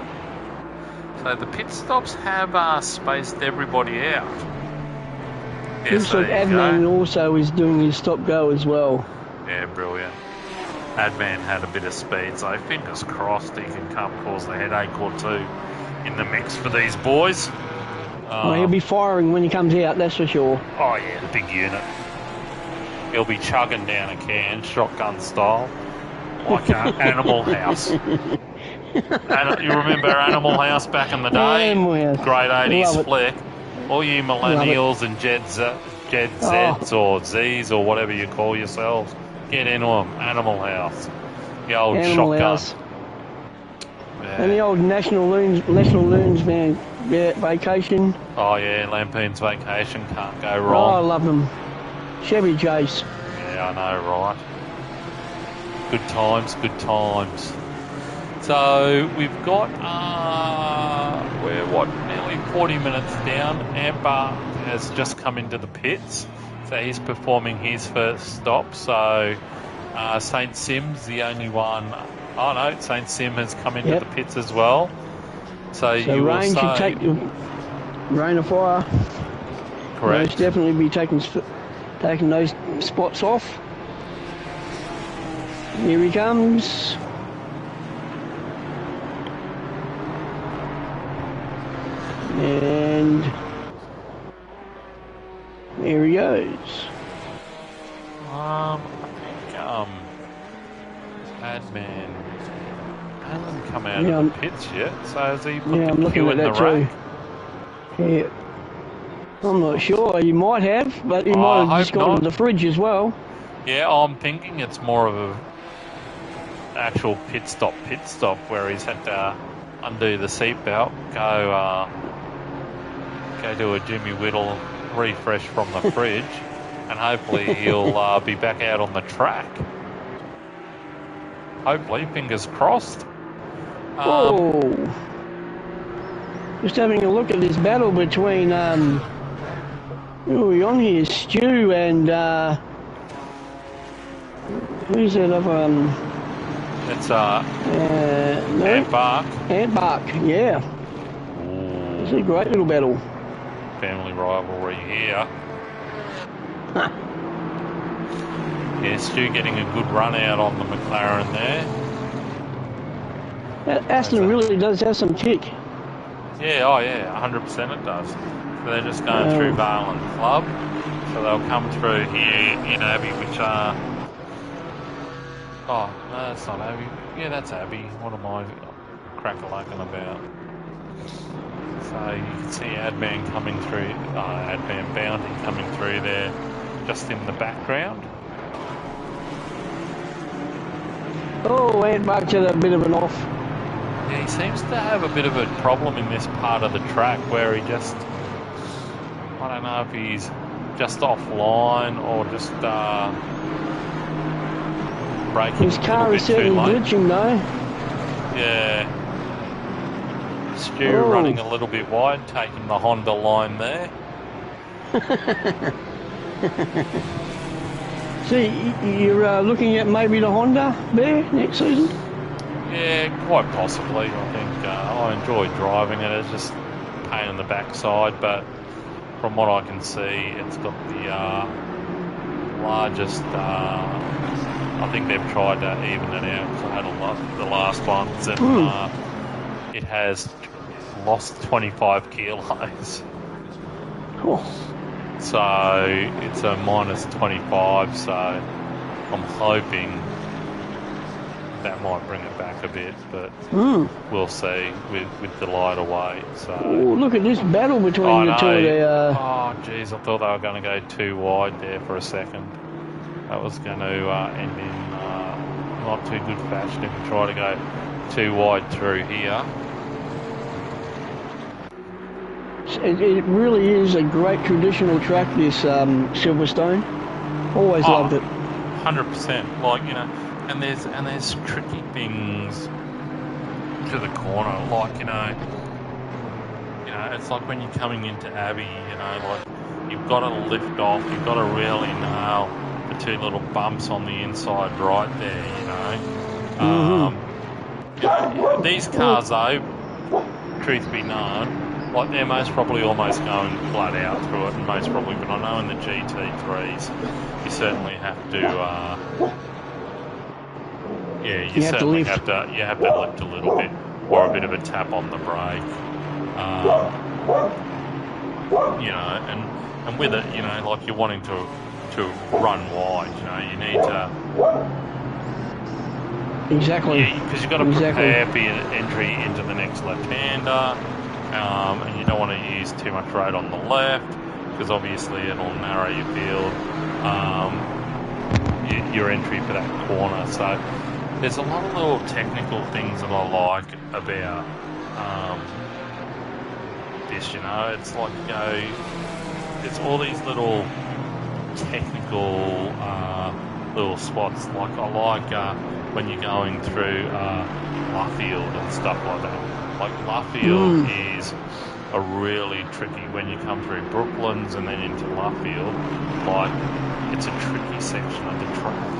So the pit stops have spaced everybody out. Looks like Adman also is doing his stop go as well. Yeah, brilliant. Adman had a bit of speed, so fingers crossed he can come cause a headache or two in the mix for these boys. Well, he'll be firing when he comes out, that's for sure. Oh yeah, the big unit. He'll be chugging down a can, shotgun style, like Animal House. You remember Animal House back in the day? Great 80s flick. All you millennials and Gen Zs or Zs or whatever you call yourselves, get into them. Animal House. The old Animal shotgun. House. Yeah. And the old National Loons Vacation. Oh yeah, Lampoon's Vacation, can't go Oh, wrong. I love them. Chevy Chase. Yeah, I know, right? Good times, good times. So we've got, we're nearly 40 minutes down. Amber has just come into the pits, so he's performing his first stop. So St. Sim's the only one. Oh no, St. Sim has come into the pits as well. So you will Rain should take Rain of Fire. Correct. Most definitely be taking those spots off. Here he comes. And there he goes. I think Adman hasn't come out of the pits yet, so has he put the queue in the rack? Yeah. I'm not sure, he might have, but he might have just gone to the fridge as well. Yeah, I'm thinking it's more of an actual pit stop where he's had to undo the seatbelt, go do a Jimmy Whittle refresh from the fridge, and hopefully he'll be back out on the track. Hopefully, fingers crossed. Just having a look at this battle between who are we on here? Stu and who's that other It's Ant Bark. Ant Bark, yeah. Ooh. It's a great little battle. Family rivalry here. Yeah, Stu getting a good run out on the McLaren there. Aston really does have some kick. Yeah, oh yeah, 100% it does. So they're just going through Vale and Club. So they'll come through here in Abbey, which are... Oh, no, that's not Abbey. Yeah, that's Abbey. What am I crack-a-lacking about? So you can see Adman coming through, Adman Bounty coming through there just in the background. Oh, Ant Bark's had a bit of an off. Yeah, he seems to have a bit of a problem in this part of the track where he just... I don't know if he's just offline or just braking his car is certainly glitching though. Yeah. Stu running a little bit wide, taking the Honda line there. See, you're looking at maybe the Honda there next season? Yeah, quite possibly. I think I enjoy driving it. It's just a pain in the backside, but from what I can see, it's got the largest. I think they've tried to even it out because I had the last ones, and it has lost 25 kilos. Cool. So it's a minus 25. So I'm hoping that might bring it back a bit, but we'll see with the lighter weight. So look at this battle between the two of the... Oh, geez, I thought they were going to go too wide there for a second. That was going to end in not too good fashion if we try to go too wide through here. It really is a great traditional track, this Silverstone. Always loved it. 100%. Like, you know, and there's tricky things to the corner. Like, you know, it's like when you're coming into Abbey, you know, like you've got to lift off, you've got to really nail the two little bumps on the inside right there, you know. These cars though, truth be known, like they're most probably almost going flat out through it, and most probably, but I know in the GT3s you certainly have to you certainly have to lift a little bit, or a bit of a tap on the brake, you know, and with it, you know, like you're wanting to run wide, you know, you need to because you've got to prepare for your entry into the next left-hander, and you don't want to use too much rate on the left because obviously it'll narrow your field, your entry for that corner. So there's a lot of little technical things that I like about this, you know. It's like, you know, it's all these little technical little spots. Like I like when you're going through Luffield and stuff like that. Like Luffield is a really tricky, when you come through Brooklands and then into Luffield, like it's a tricky section of the track.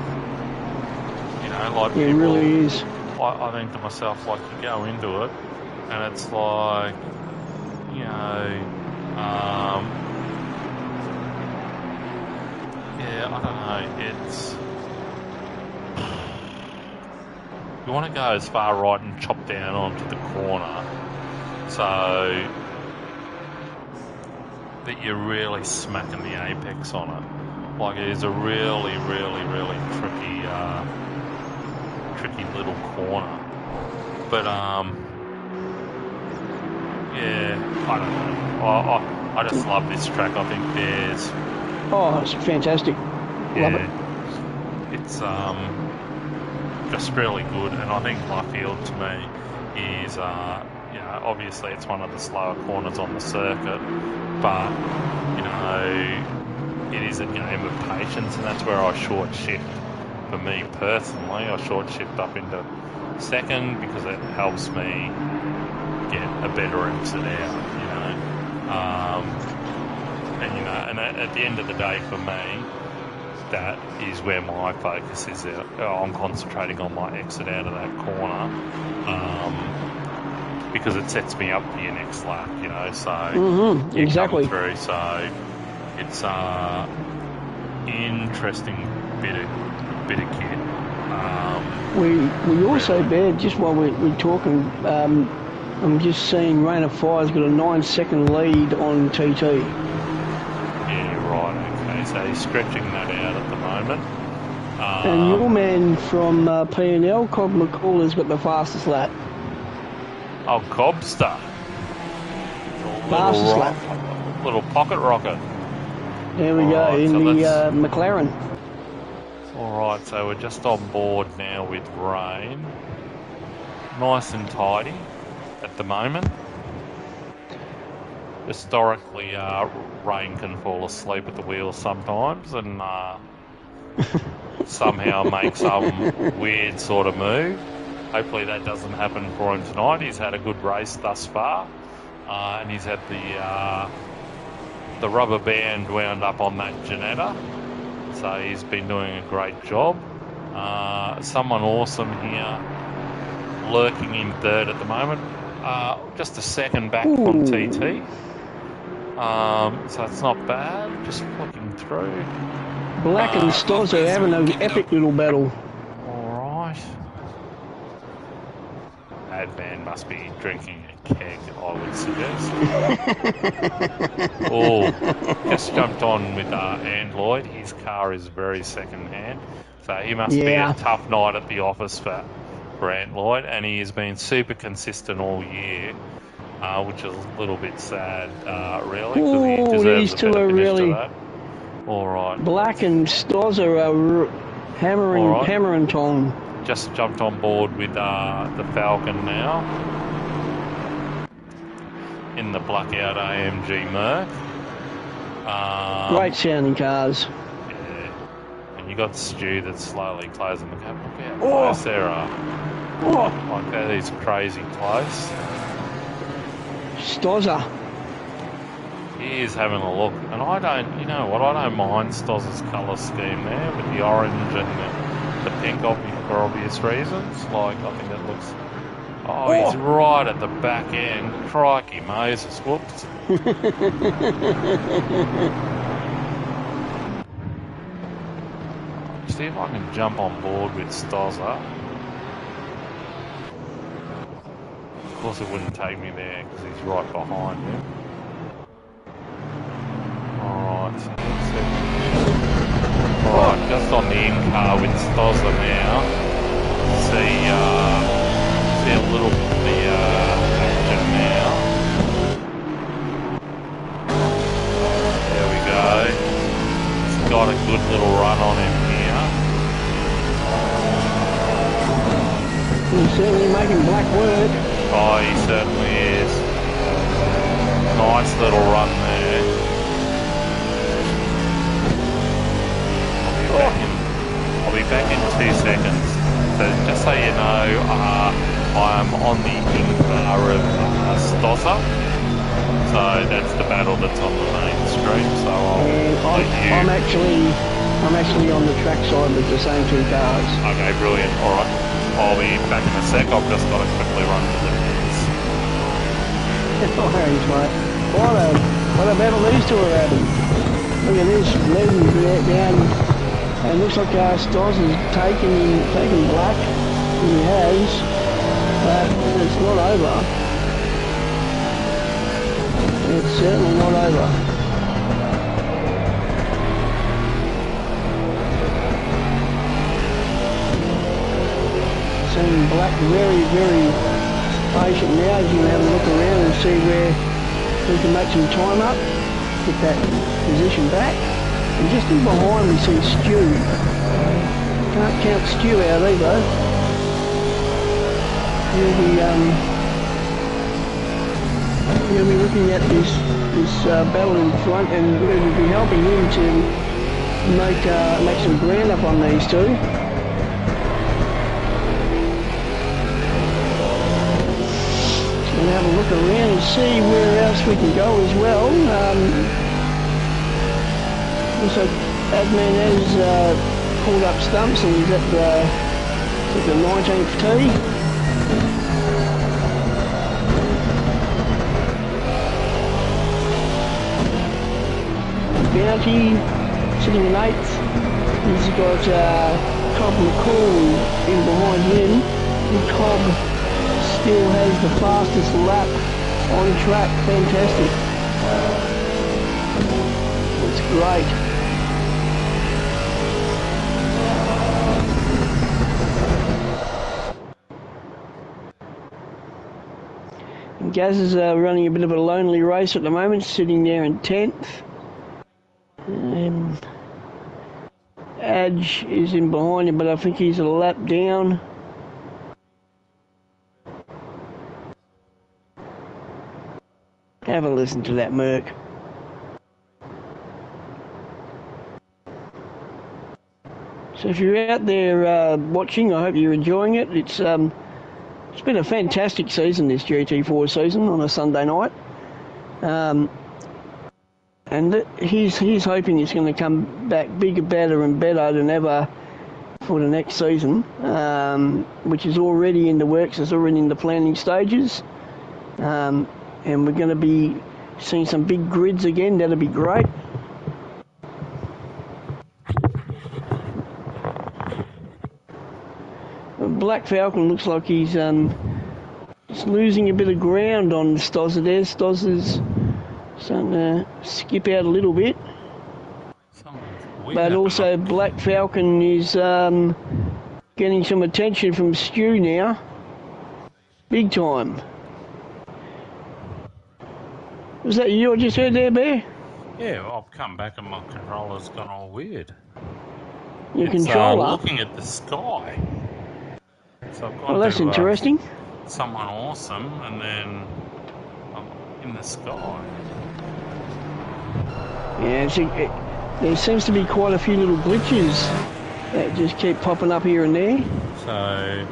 You know, like it really is. I think to myself, like you go into it and it's like, you know, yeah, I don't know, it's, you want to go as far right and chop down onto the corner so that you're really smacking the apex on it. Like it is a really, really, really tricky little corner. But yeah, I don't know. I just love this track. I think there's... Oh, it's fantastic. Love it. It's just really good, and I think Luffield to me is, you know, obviously it's one of the slower corners on the circuit, but you know, it is a game of patience, and that's where I short shift. For me personally, I short shift up into second because it helps me get a better exit out, you know. And you know, and at the end of the day, for me, that is where my focus is. I'm concentrating on my exit out of that corner, because it sets me up for your next lap, you know. So you exactly. come through. So it's interesting bit of kit. We also, Bear, just while we're talking, I'm just seeing Rain of Fire's got a 9-second lead on TT. Yeah, right, okay, so he's stretching that out at the moment. And your man from P&L, Cobb McCall, has got the fastest lap. Oh, Cobster. Fastest lap. Little pocket rocket. There we go, in the McLaren. Alright, so we're just on board now with rain. Nice and tidy at the moment. Historically, rain can fall asleep at the wheel sometimes and somehow make some weird sort of move. Hopefully that doesn't happen for him tonight. He's had a good race thus far, and he's had the rubber band wound up on that Janetta, so he's been doing a great job. Someone awesome here, lurking in third at the moment, just a second back from TT. So it's not bad. Just flicking through. Black and Stoz are having an epic little battle. Alright. Advan must be drinking a keg, I would suggest. Oh, just jumped on with Ann Lloyd. His car is very second-hand. So he must be a tough night at the office for Ant Lloyd. And he has been super consistent all year, which is a little bit sad, really, because he deserves a better finish to that. All right. Black and Stoz are hammering Tom. Just jumped on board with the Falcon now in the Blackout AMG Merc. Great sounding cars. Yeah. And you got Stu that's slowly closing the gap. Look how close there are. Like that is crazy close. Stozza. He is having a look, and I don't mind Stoz's colour scheme there with the orange and the pink for obvious reasons. Like, I think that looks... Oh, he's right at the back end. Crikey, Moses. Whoops. See if I can jump on board with Stozza. Of course, it wouldn't take me there because he's right behind me. Alright, so let's see. Alright, just on the in-car with Stozza now. See a little bit of the action now. There we go. He's got a good little run on him here. He's certainly making black work. Oh, he certainly is. Nice little run there. I'll be back in 2 seconds. So just so you know, I'm on the in-car of Stozza. So that's the battle that's on the main stream. So I'm actually on the track side with the same 2 cars. Okay, brilliant. All right, I'll be back in a sec. I've just got to quickly run to the news. Orange, mate. What a battle these two are having. Look at this, leading down. And it looks like Stoz is taking black. He has, but it's not over. It's certainly not over. Seeing black very, very patient now. He's going to have a look around and see where we can make some time up, get that position back. And just in behind we see Stu. Can't count Stu out either. He'll be looking at this battle in front, and we'll be helping him to make some ground up on these two. Just gonna have a look around and see where else we can go as well. Also, Adman has pulled up stumps and he's at the 19th tee. Bounty sitting in 8th. He's got Cobb McCall in behind him. And Cobb still has the fastest lap on track. Fantastic. It's great. Gaz is running a bit of a lonely race at the moment, sitting there in 10th. Adge is in behind him, but I think he's a lap down. Have a listen to that Merc. So if you're out there watching, I hope you're enjoying it. It's been a fantastic season, this Gt4 season, on a Sunday night. And he's hoping it's going to come back bigger, better and better than ever for the next season, which is already in the works, it's already in the planning stages. And we're going to be Seeing some big grids again, that'd be great. Black Falcon looks like he's losing a bit of ground on Stozza there. Stozza's starting to skip out a little bit. But also Black Falcon is getting some attention from Stu now. Big time. Was that you I just heard there, Bear? Yeah, well, I've come back and my controller's gone all weird. Your controller? Looking at the sky. So I've gone well, that's interesting. Someone awesome, and then I'm in the sky. Yeah, there seems to be quite a few little glitches that just keep popping up here and there. So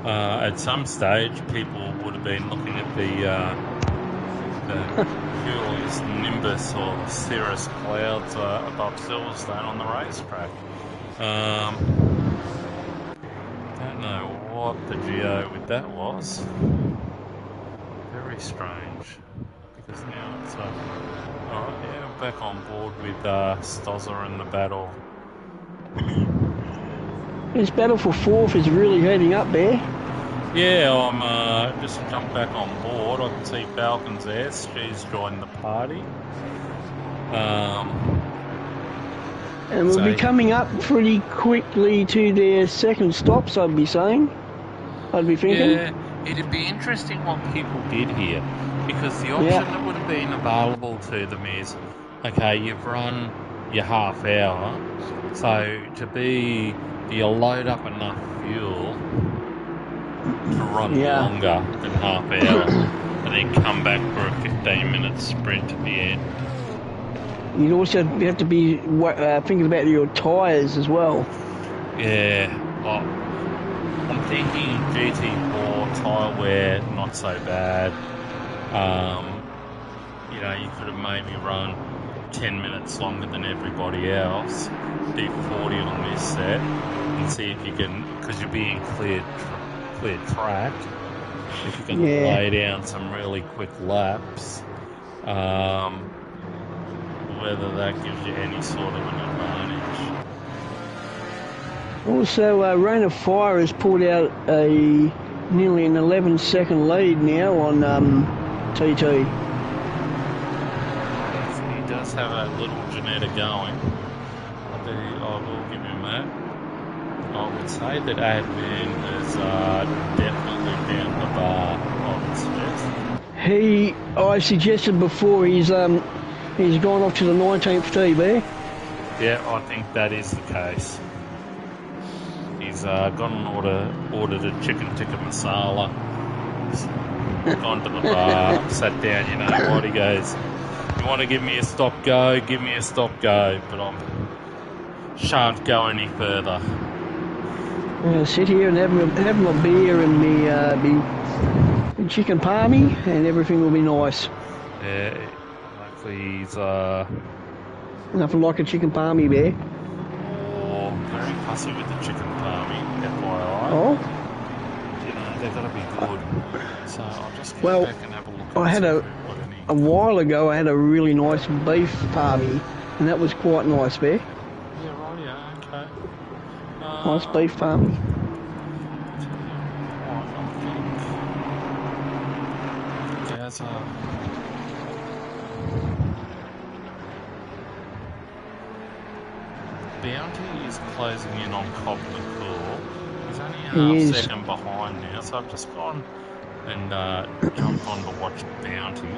at some stage, people would have been looking at the curious nimbus or cirrus clouds above Silverstone on the racetrack. Don't know what the geo with that was. Very strange. Because now it's alright, yeah, I'm back on board with Stozza in the battle. This battle for fourth is really heading up there. Yeah, I'm just jumped back on board. I can see Falcon's there. She's joined the party. And we'll be coming up pretty quickly to their second stops, I'd be saying. I'd be thinking. Yeah, it'd be interesting what people did here. Because the option that would have been available to them is, okay, you've run your half hour, so do you load up enough fuel to run longer than half hour and then come back for a 15-minute sprint at the end? You'd also have to be thinking about your tyres as well. Yeah, I'm thinking Gt4 tyre wear, not so bad. You know, you could have maybe run 10 minutes longer than everybody else, do 40 on this set, and see if you can, because you're being cleared track, if you can lay down some really quick laps, whether that gives you any sort of an advantage. Also, Rain of Fire has pulled out nearly an 11-second lead now on TT. He does have a little Janetta going. I will give him that. I would say that admin has definitely found the bar, I would suggest. I suggested before he's gone off to the 19th tee there. Yeah, I think that is the case. He's gone and ordered a chicken tikka masala. He's gone to the bar, sat down, you know what, he goes, you want to give me a stop go, give me a stop go, but I shan't go any further. Sit here and have my beer and me chicken palmy, and everything will be nice. Yeah, hopefully he's nothing like a chicken palmy bear. Oh, very fussy with the chicken palmy, FYI. Oh? You know, they've got to be good. So I'll just get back and have a look. I had a while ago I had a really nice beef palmy, and that was quite nice bear. Yeah, right, yeah, okay. Nice beef palmy. Bounty is closing in on Cobler Cool. He's only a half second behind now, so I've just gone and jumped on to watch Bounty.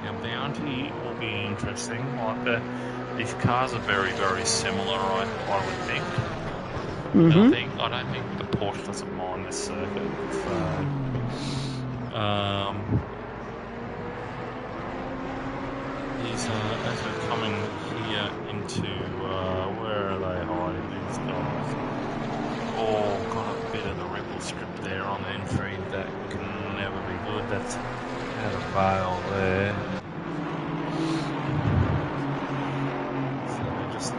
Now Bounty will be interesting. Like these cars are very, very similar, I would think. Mm-hmm. I don't think the Porsche doesn't mind this circuit. So, as we're coming here into where are they hiding, these guys? Oh, got a bit of the ripple strip there on the entry. That can never be good. That's had a veil there. So we're just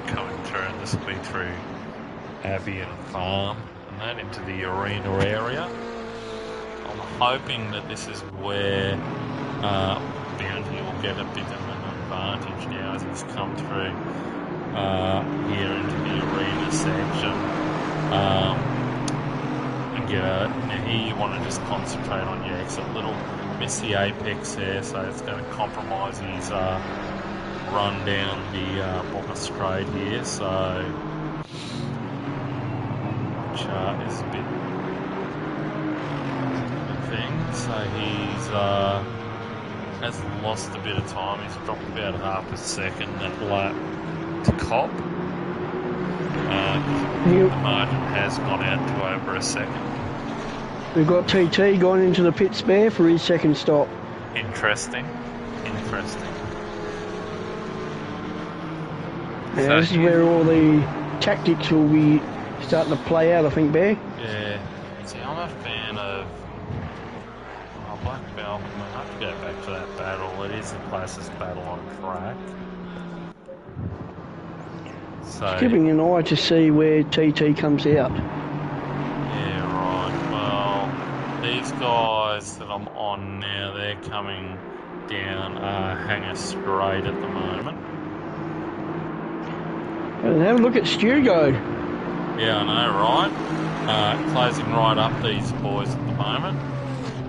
coming through. This will be through Abbey and Farm and that into the arena area. I'm hoping that this is where Bounty will get a bit of an advantage now as he's come through here into the arena section. And now here you want to just concentrate on your exit. Little miss the apex there, so it's going to compromise his run down the Boca straight here. So chart is a bit of a thing. So he's has lost a bit of time. He's dropped about half a second that lap to Cop. The margin has gone out to over a second. We've got TT gone into the pit spare for his second stop. Interesting. Yeah, So this is where all the tactics will be starting to play out, I think, Bear. Yeah. See, I'm a fan of Black Belt. I have to go back to that battle. It is the closest battle on track. So, Keeping an eye to see where TT comes out. yeah, right. Well, these guys that I'm on now, they're coming down Hanger Straight at the moment. And have a look at Stu go. Yeah, I know, right? Closing right up these boys at the moment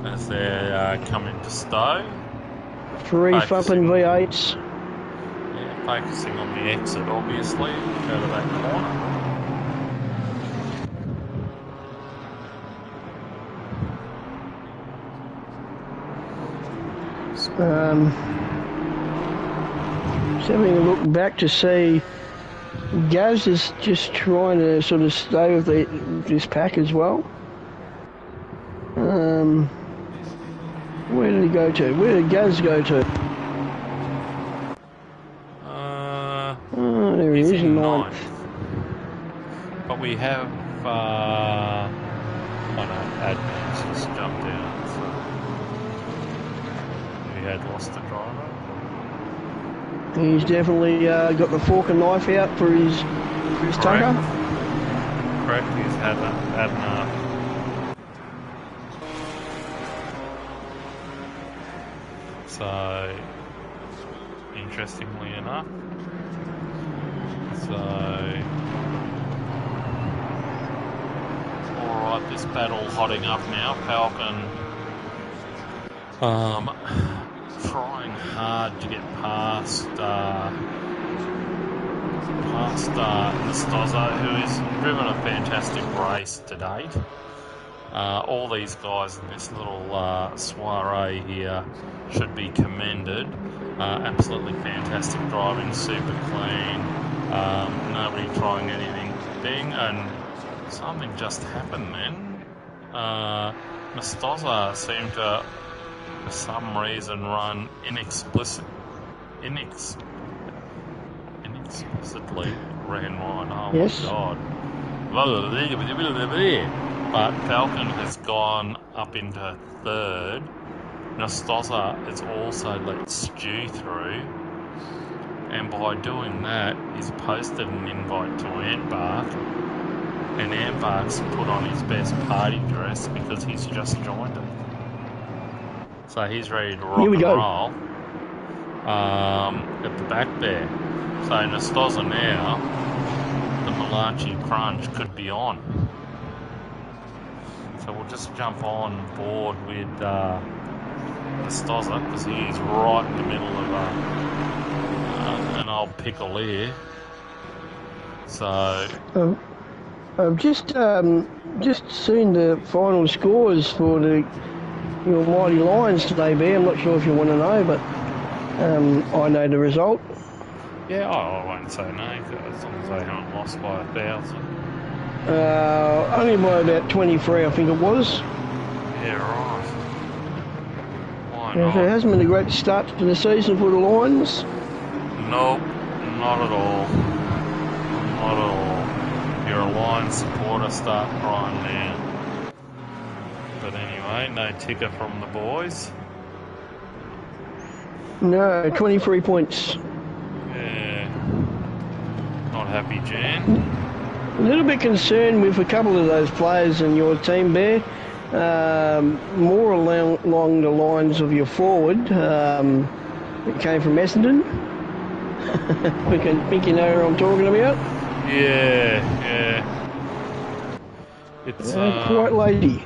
as they're coming to Stowe. Three thumping V8s. Yeah, focusing on the exit, obviously, out of that corner. Just having a look back to see Gaz is just trying to sort of stay with this pack as well. Where did he go to? Where did Gaz go to? Oh, there he is, in ninth. But we have, oh no, Admin's just jumped out, so we had lost the driver. He's definitely got the fork and knife out for his tucker. Correct, he's had enough. So, interestingly enough, alright, this battle hotting up now. Falcon trying hard to get past Nastoza, who has driven a fantastic race to date. All these guys in this little soiree here should be commended. Absolutely fantastic driving, super clean, nobody trying anything big, and something just happened then. Nastoza seemed to, for some reason, run inexplicitly ran wide. Oh yes. My God. But Falcon has gone up into third. Nastoza has also let Stu through. And by doing that, he's posted an invite to Antbark. And Antbark's put on his best party dress because he's just joined it. So he's ready to rock and roll at the back there. So Nastoza now, the Malachi Crunch could be on. So we'll just jump on board with Nastoza because he's right in the middle of an old pickle here. So I've just seen the final scores for your Mighty Lions today, Bear. I'm not sure if you want to know, but I know the result. Yeah, I won't say no, as long as they haven't lost by 1,000. Only by about 23, I think it was. Yeah, right. Why Yeah, not? so it hasn't been a great start to the season for the Lions. Nope, not at all. Not at all. If you're a Lions supporter, start crying now. But anyway, no ticker from the boys. No, 23 points. Yeah. Not happy, Jan. A little bit concerned with a couple of those players in your team, Bear. more along the lines of your forward. It came from Essendon. think you know who I'm talking about? Yeah. It's quite lady.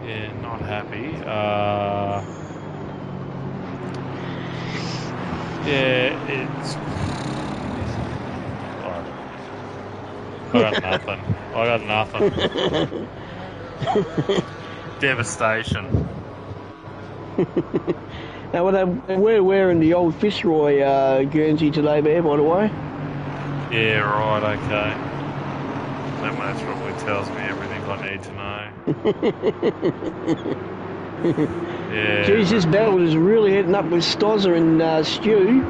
Yeah, not happy. Yeah, it's. I got nothing. Devastation. Now, we're wearing the old Fitzroy Guernsey today, Bear, by the way. Yeah, right, okay. That probably tells me everything I need to know. Yeah. Geez, this battle is really heading up with Stozza and Stu.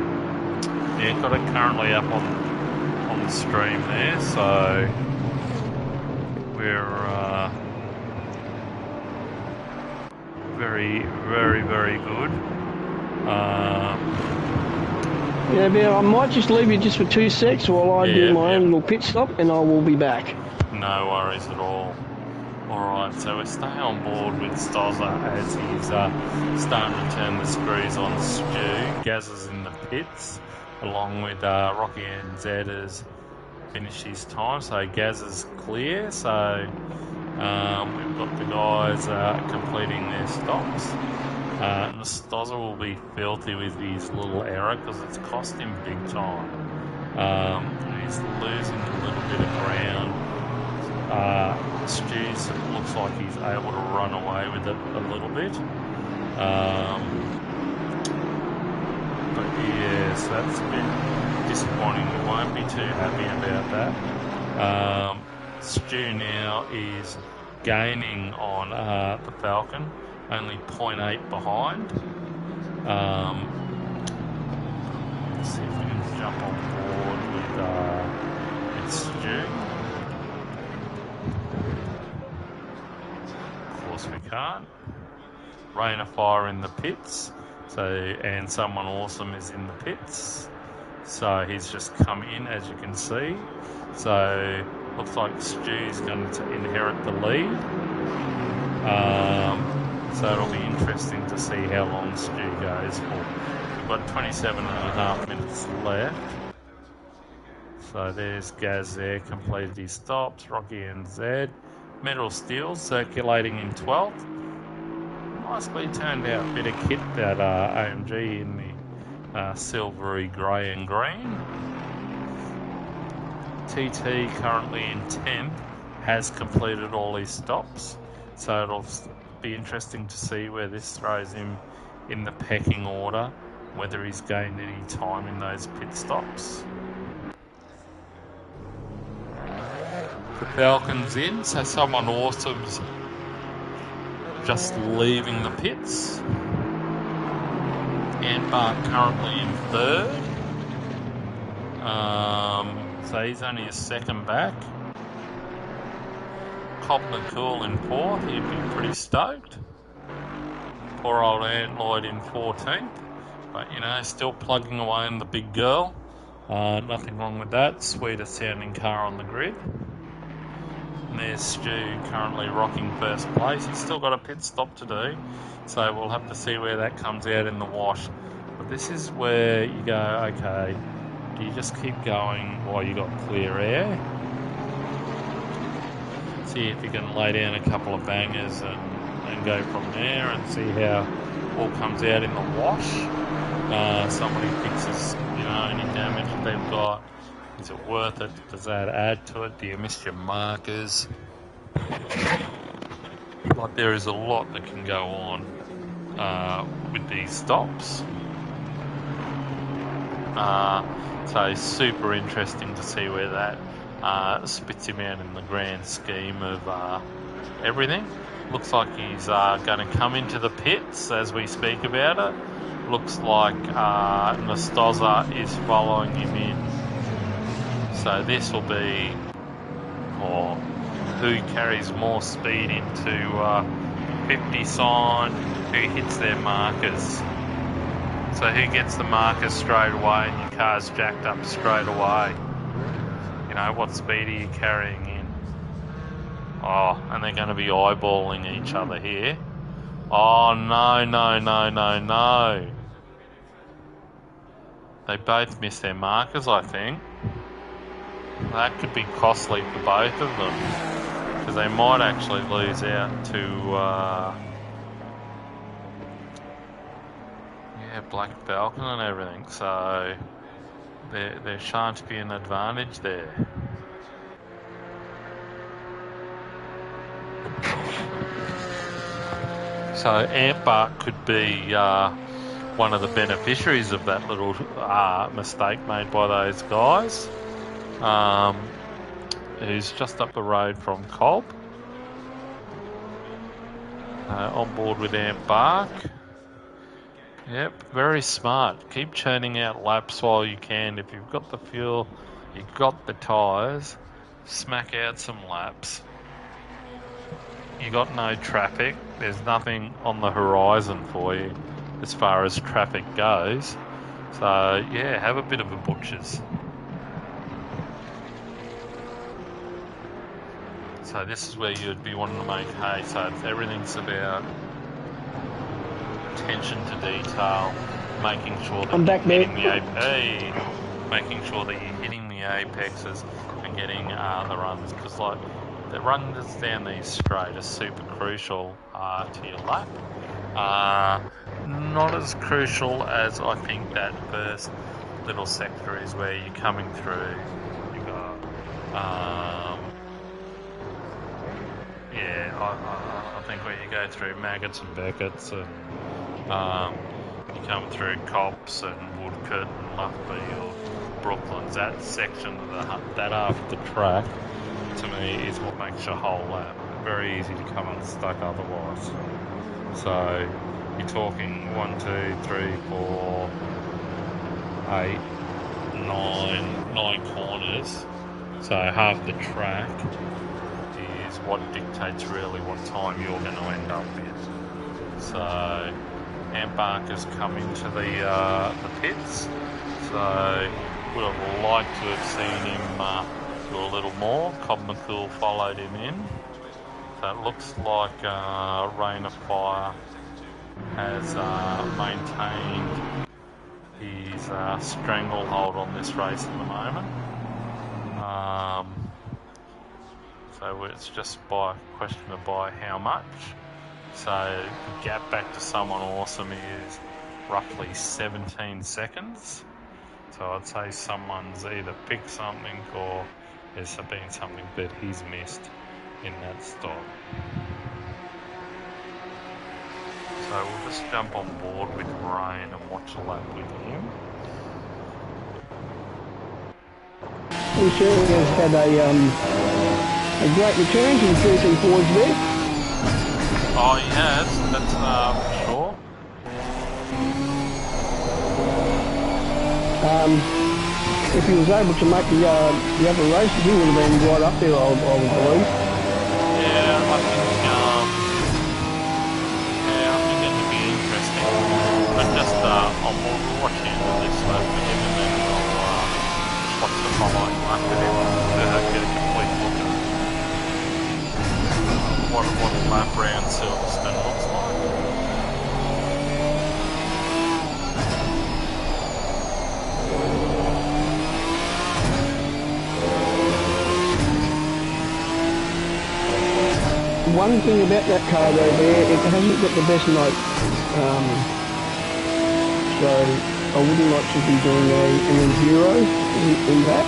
Yeah, got it currently up on the stream there, so we're very, very, very good. Yeah, Bear, I might just leave you just for 2 secs while I do my own little pit stop, and I will be back. No worries at all. Alright, so we stay on board with Stozza as he's starting to turn the screws on Stu. Gaz is in the pits, along with Rocky and Zed has finished his time, so Gaz is clear. So we've got the guys completing their stops. And Stozza will be filthy with his little error because it's cost him big time. He's losing a little bit of ground. Stu's looks like he's able to run away with it a little bit. But yes, that's a bit disappointing. We won't be too happy about that. Stu now is gaining on the Falcon, only 0.8 behind. Let's see if we can jump on board with Stu. We can't. Rain of Fire in the pits, and someone awesome is in the pits, so he's just come in, as you can see. So looks like Stu's going to inherit the lead. So it'll be interesting to see how long Stu goes for. We've got 27.5 minutes left. So there's Gaz there, completed his stops. Rocky and Zed. Metal Steel circulating in 12th. Nicely turned out bit of kit, that AMG in the silvery grey and green. TT currently in 10th, has completed all his stops, so it'll be interesting to see where this throws him in the pecking order, whether he's gained any time in those pit stops. The Falcon's in, so someone awesome's just leaving the pits. Antbark currently in 3rd. So he's only a second back. Cobb McCool in 4th, he'd be pretty stoked. Poor old Ant Lloyd in 14th. But, you know, still plugging away in the big girl. Nothing wrong with that. Sweetest sounding car on the grid. And there's Stu currently rocking 1st place. He's still got a pit stop to do, so we'll have to see where that comes out in the wash. But this is where you go, okay, do you just keep going while you got clear air? See if you can lay down a couple of bangers and go from there and see how all comes out in the wash. Somebody fixes, you know, any damage that they've got. Is it worth it? Does that add to it? Do you miss your markers? Like, there is a lot that can go on with these stops. So super interesting to see where that spits him out in the grand scheme of everything. Looks like he's going to come into the pits as we speak about it. Looks like Stozza is following him in. So this will be who carries more speed into 50 sign, who hits their markers. So who gets the markers straight away and your car's jacked up straight away. You know, what speed are you carrying in? Oh, and they're going to be eyeballing each other here. Oh, no, no, no, no, no. They both missed their markers, I think. That could be costly for both of them, because they might actually lose out to, yeah, Black Falcon and everything. So there shan't be an advantage there. So Antbark could be one of the beneficiaries of that little mistake made by those guys. Who's just up the road from Cobb. On board with Antbark. Yep, very smart. Keep churning out laps while you can. If you've got the fuel, you've got the tyres, smack out some laps. You got no traffic. There's nothing on the horizon for you as far as traffic goes. So yeah, have a bit of a butcher's. So this is where you'd be wanting to make hay. So everything's about attention to detail, making sure that you're hitting the making sure that you're hitting the apexes and getting the runs, because like the runs down these straight are super crucial to your lap. Not as crucial as I think that first little sector is, where you're coming through. You got I think where you go through Maggots and Beckett's, and you come through Cops and Woodcote and Loughborough, Brooklands, that section of that half of the track, to me, is what makes your whole lap. Very easy to come unstuck otherwise. So you're talking 1, 2, 3, 4, 8, 9 corners. So half the track is what dictates really what time you're going to end up with. So Antbark has come into the pits, so would have liked to have seen him do a little more. Cobb McCool followed him in. So it looks like Rain of Fire has maintained his stranglehold on this race at the moment. So it's just by a question of by how much. So the gap back to someone awesome is roughly 17 seconds. So I'd say someone's either picked something or there's been something that he's missed in that stop. So we'll just jump on board with Rain and watch a lap with him. He certainly has had a great return to the Gt4s there. Oh, he has, that's for sure. If he was able to make the other races, he would have been right up there, I would believe. Yeah, I think it would be interesting. But just I'll watch him on this lap with him, and then I'll watch the following lap with him to get a complete look at what a lap round Silverstone looks like. One thing about that car though, it hasn't got the best note, so I wouldn't like to be doing an Enduro in that.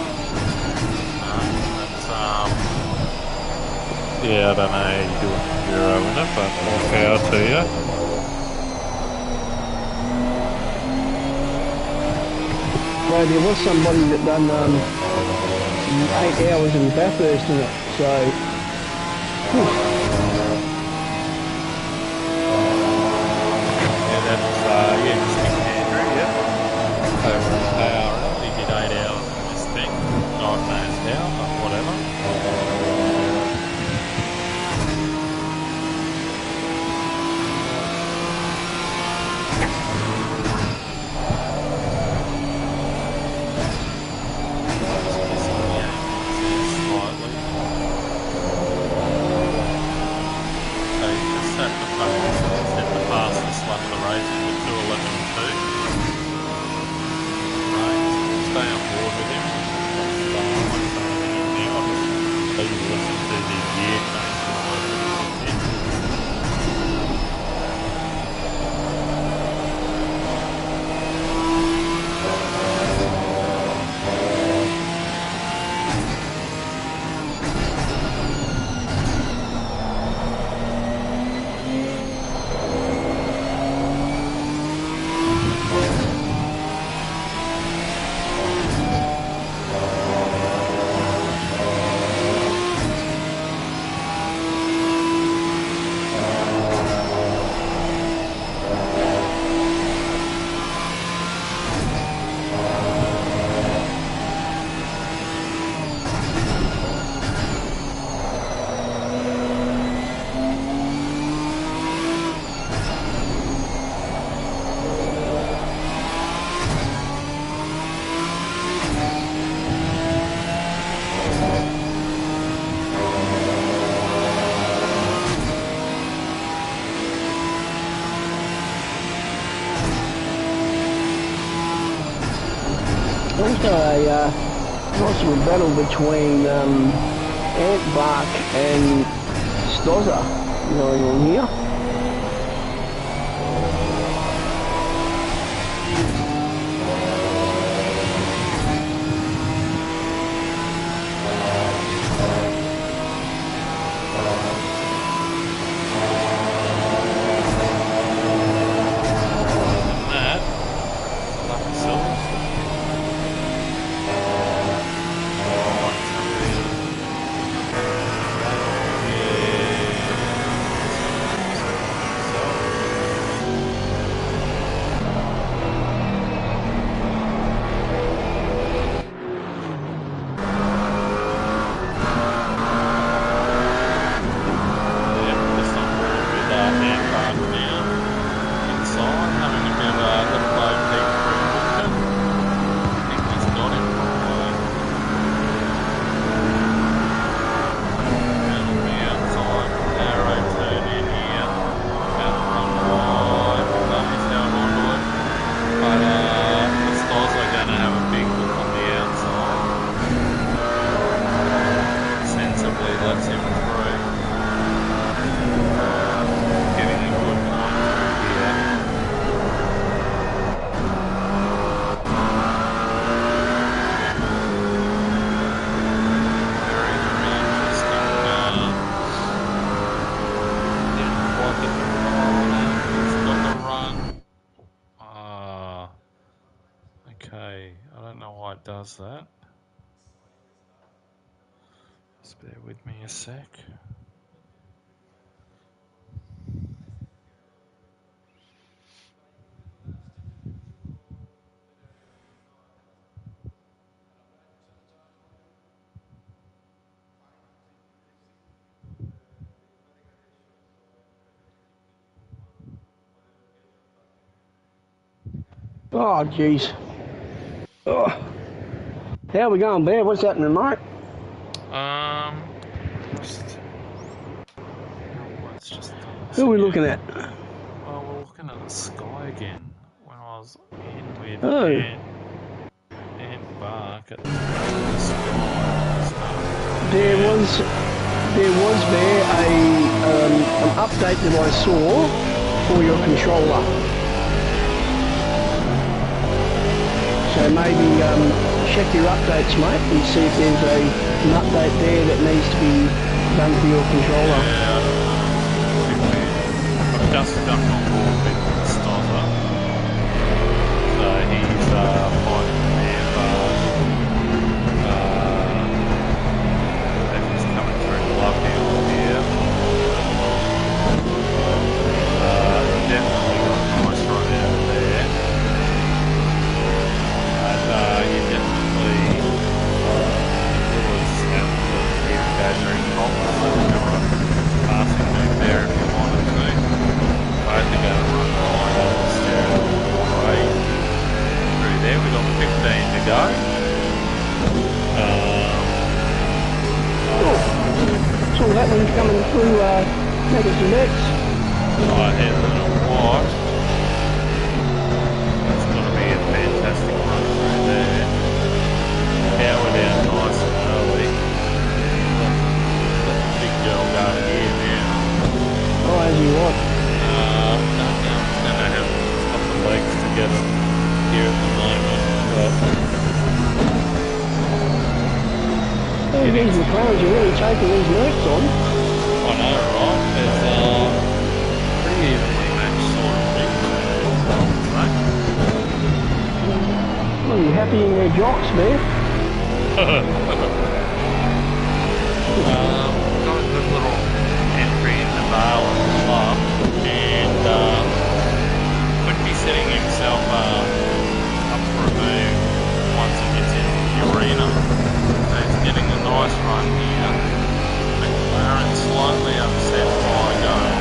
Yeah, I don't know how you do an Enduro in it, but more power to you. Well, there was somebody that done 8 hours in Bathurst in it, so He did 8 hours in this thing. God knows how, but whatever. Also a nice little battle between Ant Bark and Stozza going on here. Okay, I don't know why it does that. Just bear with me a sec. Oh, jeez. Oh. How are we going, Bear? What's happening, mate? Who are we looking at? Well, we're looking at the sky again. When I was in with Ant Bark at the sky. There was there an update that I saw for your controller. So maybe check your updates, mate, and see if there's an update there that needs to be done for your controller. Yeah, I've just done on board with Stozza. So he's fighting Ant Bark. He's coming through Love Hill here. Definitely got a nice run out of there. And you definitely was at the gathering problems. Passing move there if you wanted to. Both are going to run right over the steering right through there. We've got 15 to go. So that one's coming through Madison X. Right here, little white. That's going to be a fantastic run through there. Power down nice and early. Let the big girl go here now. Oh, as you want. Don't know if it's going to have a couple of legs to get it here at the moment. But these McLarens are really taking these Mercs on. I know, right? There's pretty evenly matched sort of big right? Well, you happy in their jocks, man? Got a good little entry in the Vale at the club, and could be setting himself up for a move once he gets into the arena. So he's getting a nice run here. McLaren slightly upset by going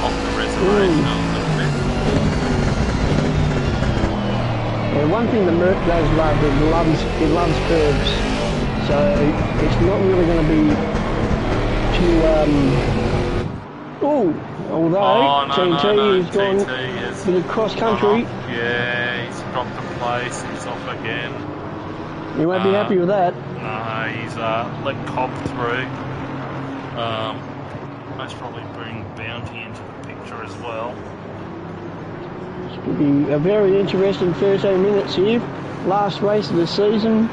off the reservation a little bit. Yeah, one thing the Merc does love, it loves curves. So it's not really going to be too, although TNT has gone with cross country. Yeah, he's dropped a place, he's off again. You won't be happy with that. No, he's let Cobb through. Most probably bring Bounty into the picture as well. It's going to be a very interesting 13 minutes here. Last race of the season.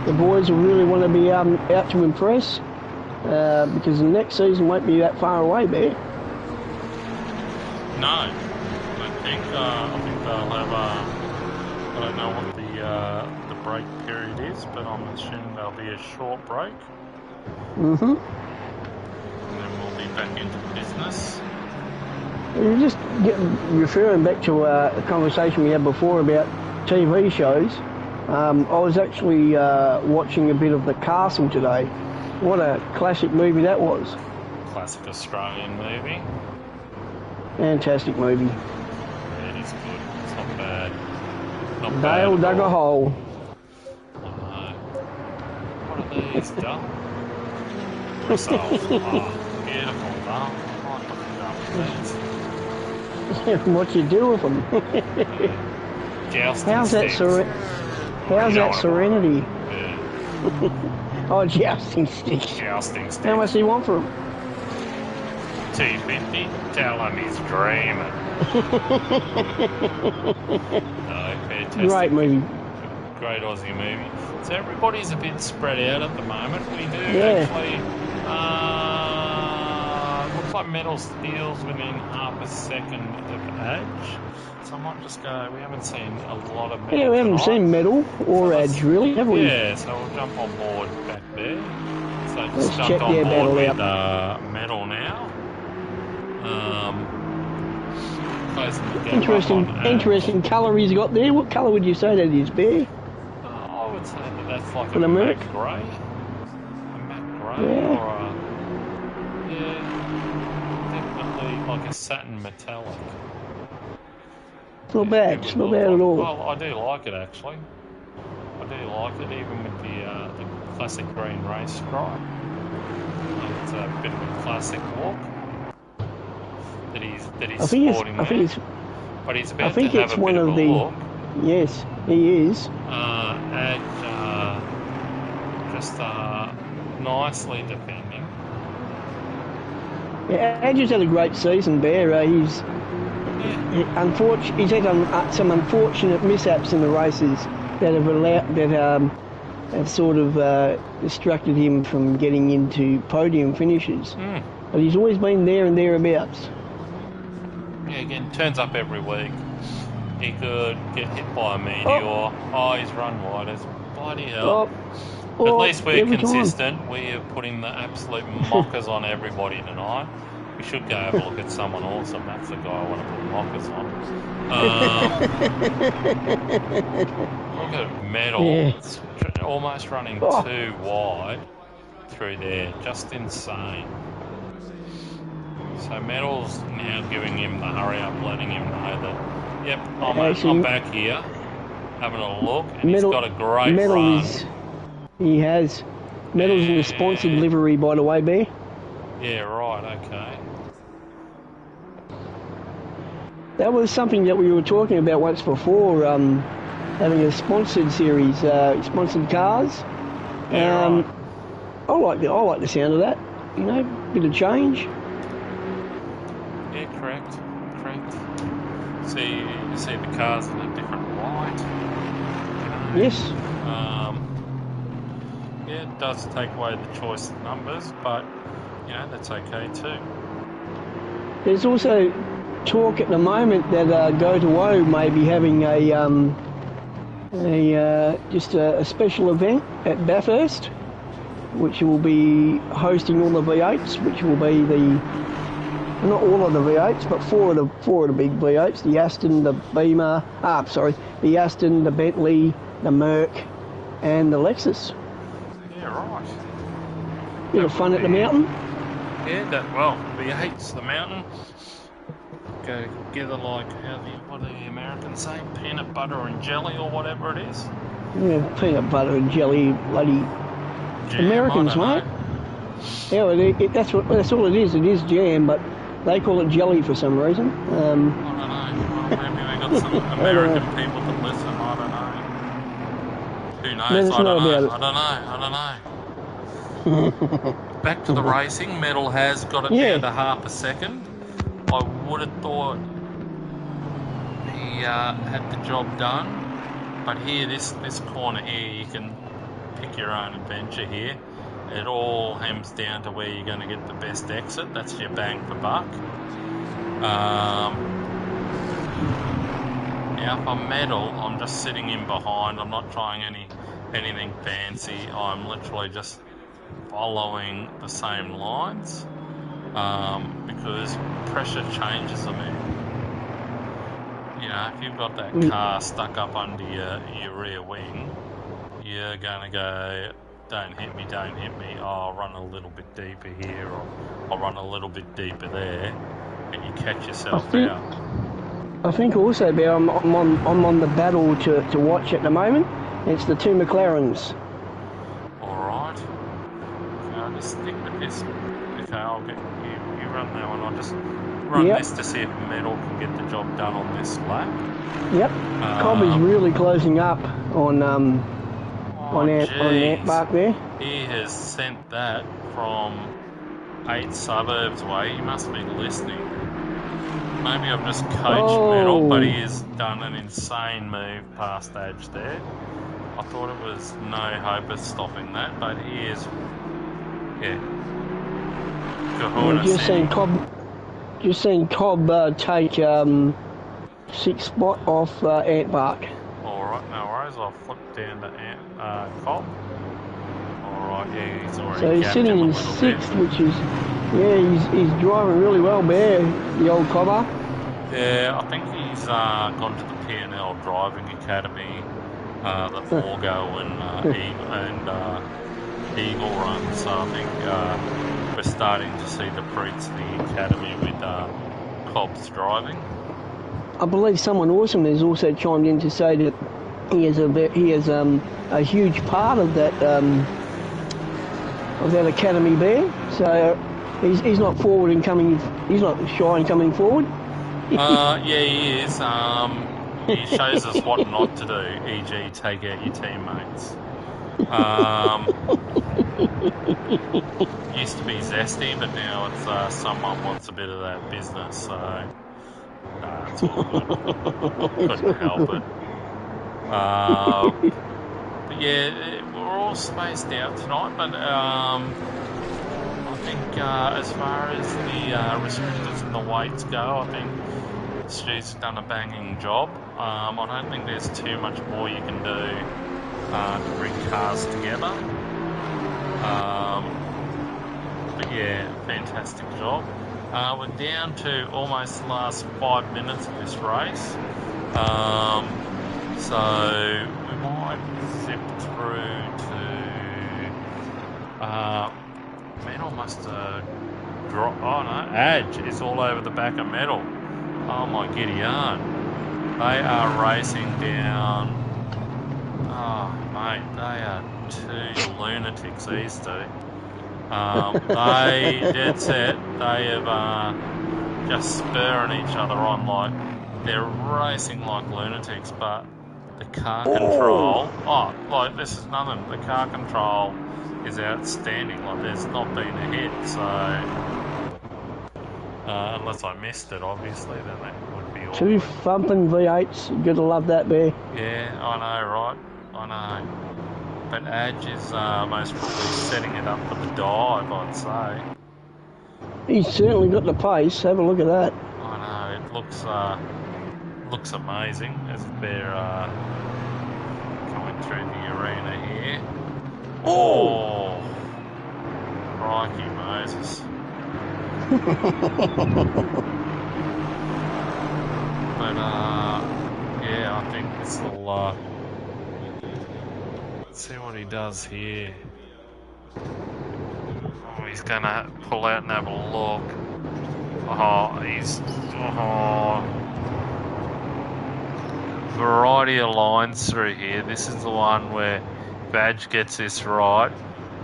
The boys will really want to be out to impress because the next season won't be that far away, Bear. No, I think they'll have I don't know what the break period is, but I'm assuming there'll be a short break. Mm-hmm. And then we'll be back into business. You just referring back to a conversation we had before about TV shows. I was actually watching a bit of The Castle today. What a classic movie that was. Classic Australian movie. Fantastic movie. Yeah, it is good. It's not bad. Not Dale bad dug a hole. What are these done? Results. Beautiful, Dale. I like looking up these. What you do with them? Jousting How's that sticks. How's that Serenity? Yeah. Oh, jousting sticks. Jousting sticks. How much do you want for them? $2.50. Tell him he's dreaming. No, fantastic. Great movie. Great Aussie movie. So everybody's a bit spread out at the moment. We do actually. Looks like Metal Steel's within half a second of Edge. So I might just go. We haven't seen a lot of Metal. Yeah, we haven't seen Metal or Edge really, have we? Yeah, so we'll jump on board back there. So Let's just check jumped on their board with battle Metal now. Closing the gap Interesting colour he's got there. What colour would you say that is, Bear? I would say that's like For a the matte Merc? grey. A matte grey Yeah. or a... Yeah, definitely like a satin metallic. It's not bad. It's not bad at all. Well, I do like it actually. I do like it even with the classic green race stripe. It's a bit of a classic look that he's sporting there. But he's about to have a bit of a look. Yes, he is. Just nicely defending. Yeah, Edge has had a great season, Bear. He's had some unfortunate mishaps in the races that have sort of distracted him from getting into podium finishes. But he's always been there and thereabouts. Yeah, again, turns up every week. He could get hit by a meteor. Oh, he's run wide as bloody hell. At least we're consistent. We are putting the absolute mockers on everybody tonight. We should go have a look at someone awesome. That's the guy I want to put mockers on. Look at Metal. Yeah. It's almost running too wide through there. Just insane. So Metal's now giving him the hurry up, letting him know that, yep, I'm back here, having a look, and he's got a great run. He has. Metal's in a sponsored livery, by the way, Bear. Yeah, right, okay. That was something that we were talking about once before, having a sponsored series, sponsored cars. Yeah, right. I like the sound of that. You know, bit of change. Yeah, correct. See the cars in a different light. Yes. Yeah, it does take away the choice of numbers, but you know that's okay too. There's also talk at the moment that Go2O may be having a special event at Bathurst, which will be hosting all the V8s, which will be not all of the V8s, but four of the big V8s: the Aston, the Beamer, the Aston, the Bentley, the Merc, and the Lexus. Yeah, right. Bit of fun at the mountain. Yeah, V8's the mountain. Go together like what do the Americans say? Peanut butter and jelly or whatever it is. Yeah, peanut butter and jelly, bloody Jam, Americans, mate. Yeah, that's all it is. It is jam, but they call it jelly for some reason. I don't know. Well, maybe we got some American people that listen. I don't know. Who knows? Let us know about it. I don't know. Back to the racing. Metal has got it Yeah. down to half a second. I would have thought he had the job done. But here, this corner here, you can pick your own adventure here. It all hems down to where you're going to get the best exit. That's your bang for buck. Now, if I'm Metal, I'm just sitting in behind. I'm not trying anything fancy. I'm literally just following the same lines because pressure changes them in. You know, if you've got that car stuck up under your rear wing, you're going to go, don't hit me, oh, I'll run a little bit deeper here, or I'll run a little bit deeper there, and you catch yourself out. I think also, Bear, I'm on the battle to watch at the moment. It's the two McLarens. Alright. Okay, I'll just stick with this. Okay, I'll get you run that one. I'll just run this to see if Metal can get the job done on this lap. Yep. Cobb is really closing up on Antmark there. He has sent that from 8 suburbs away. He must be listening. Maybe I've just coached Metal, but he has done an insane move past Edge there. I thought it was no hope of stopping that, but he is, Kahuna. Just seen Cobb take 6th spot off Antmark. Alright, no worries. I'll flip down to Cobb. Alright, yeah, he's already So he's sitting in 6th, which is, he's driving really well, Bear, the old Cobber. Yeah, I think he's gone to the P&L Driving Academy that Morgo and Eagle run. So I think we're starting to see the fruits of the academy with Cobb's driving. I believe someone awesome has also chimed in to say that he has a huge part of that academy there. So he's not forward and coming. He's not shy in coming forward. Yeah, he is. He shows us what not to do, e.g. take out your teammates. Used to be zesty, but now it's someone wants a bit of that business, so it's all good. Couldn't help it. But yeah, we're all spaced out tonight, but I think as far as the restrictors and the weights go, I think Stu's done a banging job. I don't think there's too much more you can do to bring cars together. But yeah, fantastic job. We're down to almost the last 5 minutes of this race. So we might zip through to Metal must have dropped. Oh no, Edge is all over the back of Metal. Oh my giddy yarn. They are racing down. Oh mate, they are two lunatics, these two. Dead set, they have just spurring each other on, like they're racing like lunatics, but the car control, like this is nothing. The car control is outstanding. Like there's not been a hit, so unless I missed it, obviously, then that would be all. Two thumping V8s, you gotta love that, Bear. Yeah, I know, right? I know. But Edge is most probably setting it up for the dive, I'd say. He's certainly got the pace. Have a look at that. I know, it looks amazing as they're coming through the arena here. Oh! Crikey, Moses. But, yeah, I think this will, let's see what he does here. Oh, he's gonna pull out and have a look. Variety of lines through here. This is the one where Badge gets this right,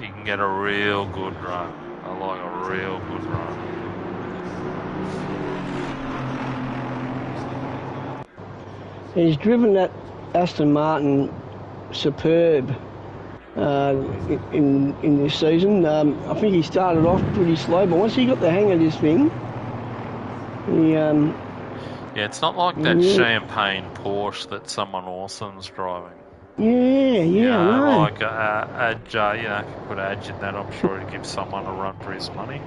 he can get a real good run. I like a real good run. He's driven that Aston Martin superb in this season. I think he started off pretty slow, but once he got the hang of this thing, he Yeah, it's not like that champagne Porsche that someone awesome's driving. Yeah, I know. Like Adj, if you put Adj in that, I'm sure he'd give someone a run for his money.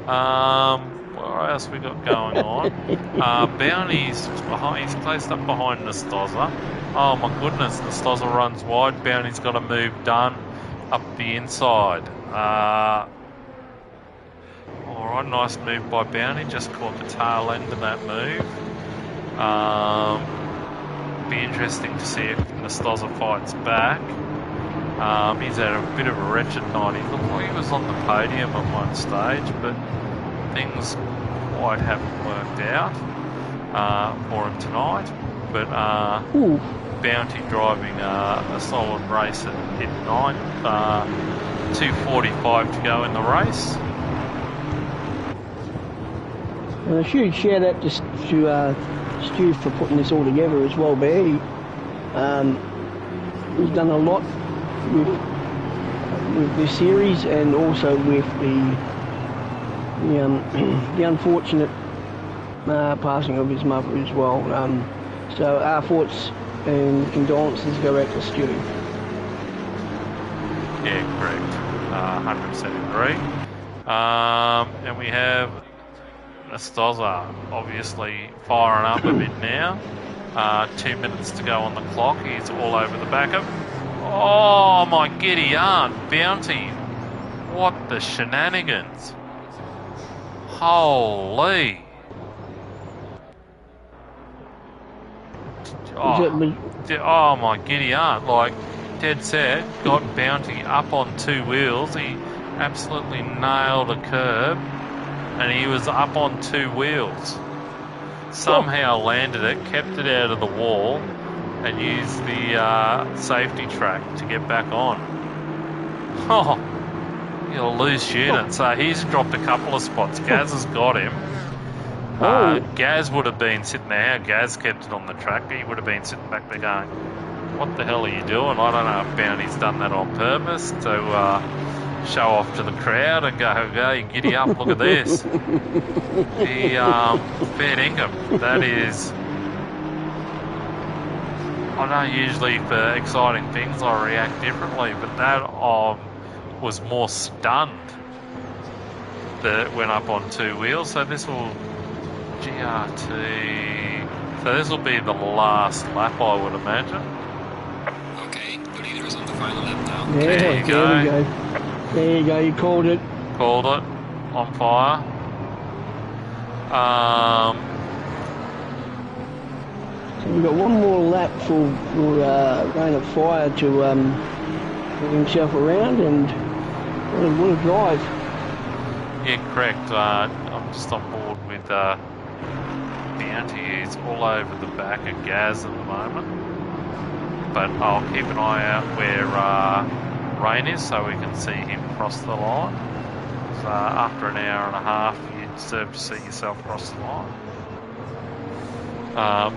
What else we got going on? Bounty's behind. He's placed up behind Nastoza. Oh my goodness, Nastoza runs wide. Bounty's got a move done up the inside. All right, nice move by Bounty. Just caught the tail end of that move. Be interesting to see if Nastoza fights back. He's had a bit of a wretched night. He looked like he was on the podium at one stage, but things quite haven't worked out for him tonight. But Bounty driving a solid race at ninth. 2:45 to go in the race. And a huge shout out to Stu for putting this all together as well, Bear. He's done a lot with this series, and also with the unfortunate passing of his mother as well. So our thoughts and condolences go out to Stu. Yeah, correct. 100% agree. And we have Nastoza obviously firing up a bit now. 2 minutes to go on the clock. He's all over the back of. Oh my giddy aunt, Bounty! What the shenanigans! Holy! Oh my giddy aunt! Like dead set, got Bounty up on two wheels. He absolutely nailed a curb. And he was up on two wheels. Somehow landed it, kept it out of the wall, and used the safety track to get back on. Oh, you're a loose unit. So he's dropped a couple of spots. Gaz has got him. Gaz would have been sitting there. Gaz kept it on the track. He would have been sitting back there going, what the hell are you doing? I don't know if Bounty's done that on purpose to show off to the crowd and go, hey, giddy up, look at this. Fair dinkum. That is... I know usually for exciting things I react differently, but that was more stunned that it went up on two wheels. So this will... GRT... So this will be the last lap, I would imagine. Okay, the leader is on the final lap now. Yeah, there you go. There you go, you called it. Called it. On fire. So we've got one more lap for Rain of Fire to get himself around, and what a drive. Yeah, correct. I'm just on board with Bounty. He's all over the back of Gaz at the moment. But I'll keep an eye out where Rain is so we can see him cross the line. So after an hour and a half, you deserve to see yourself cross the line.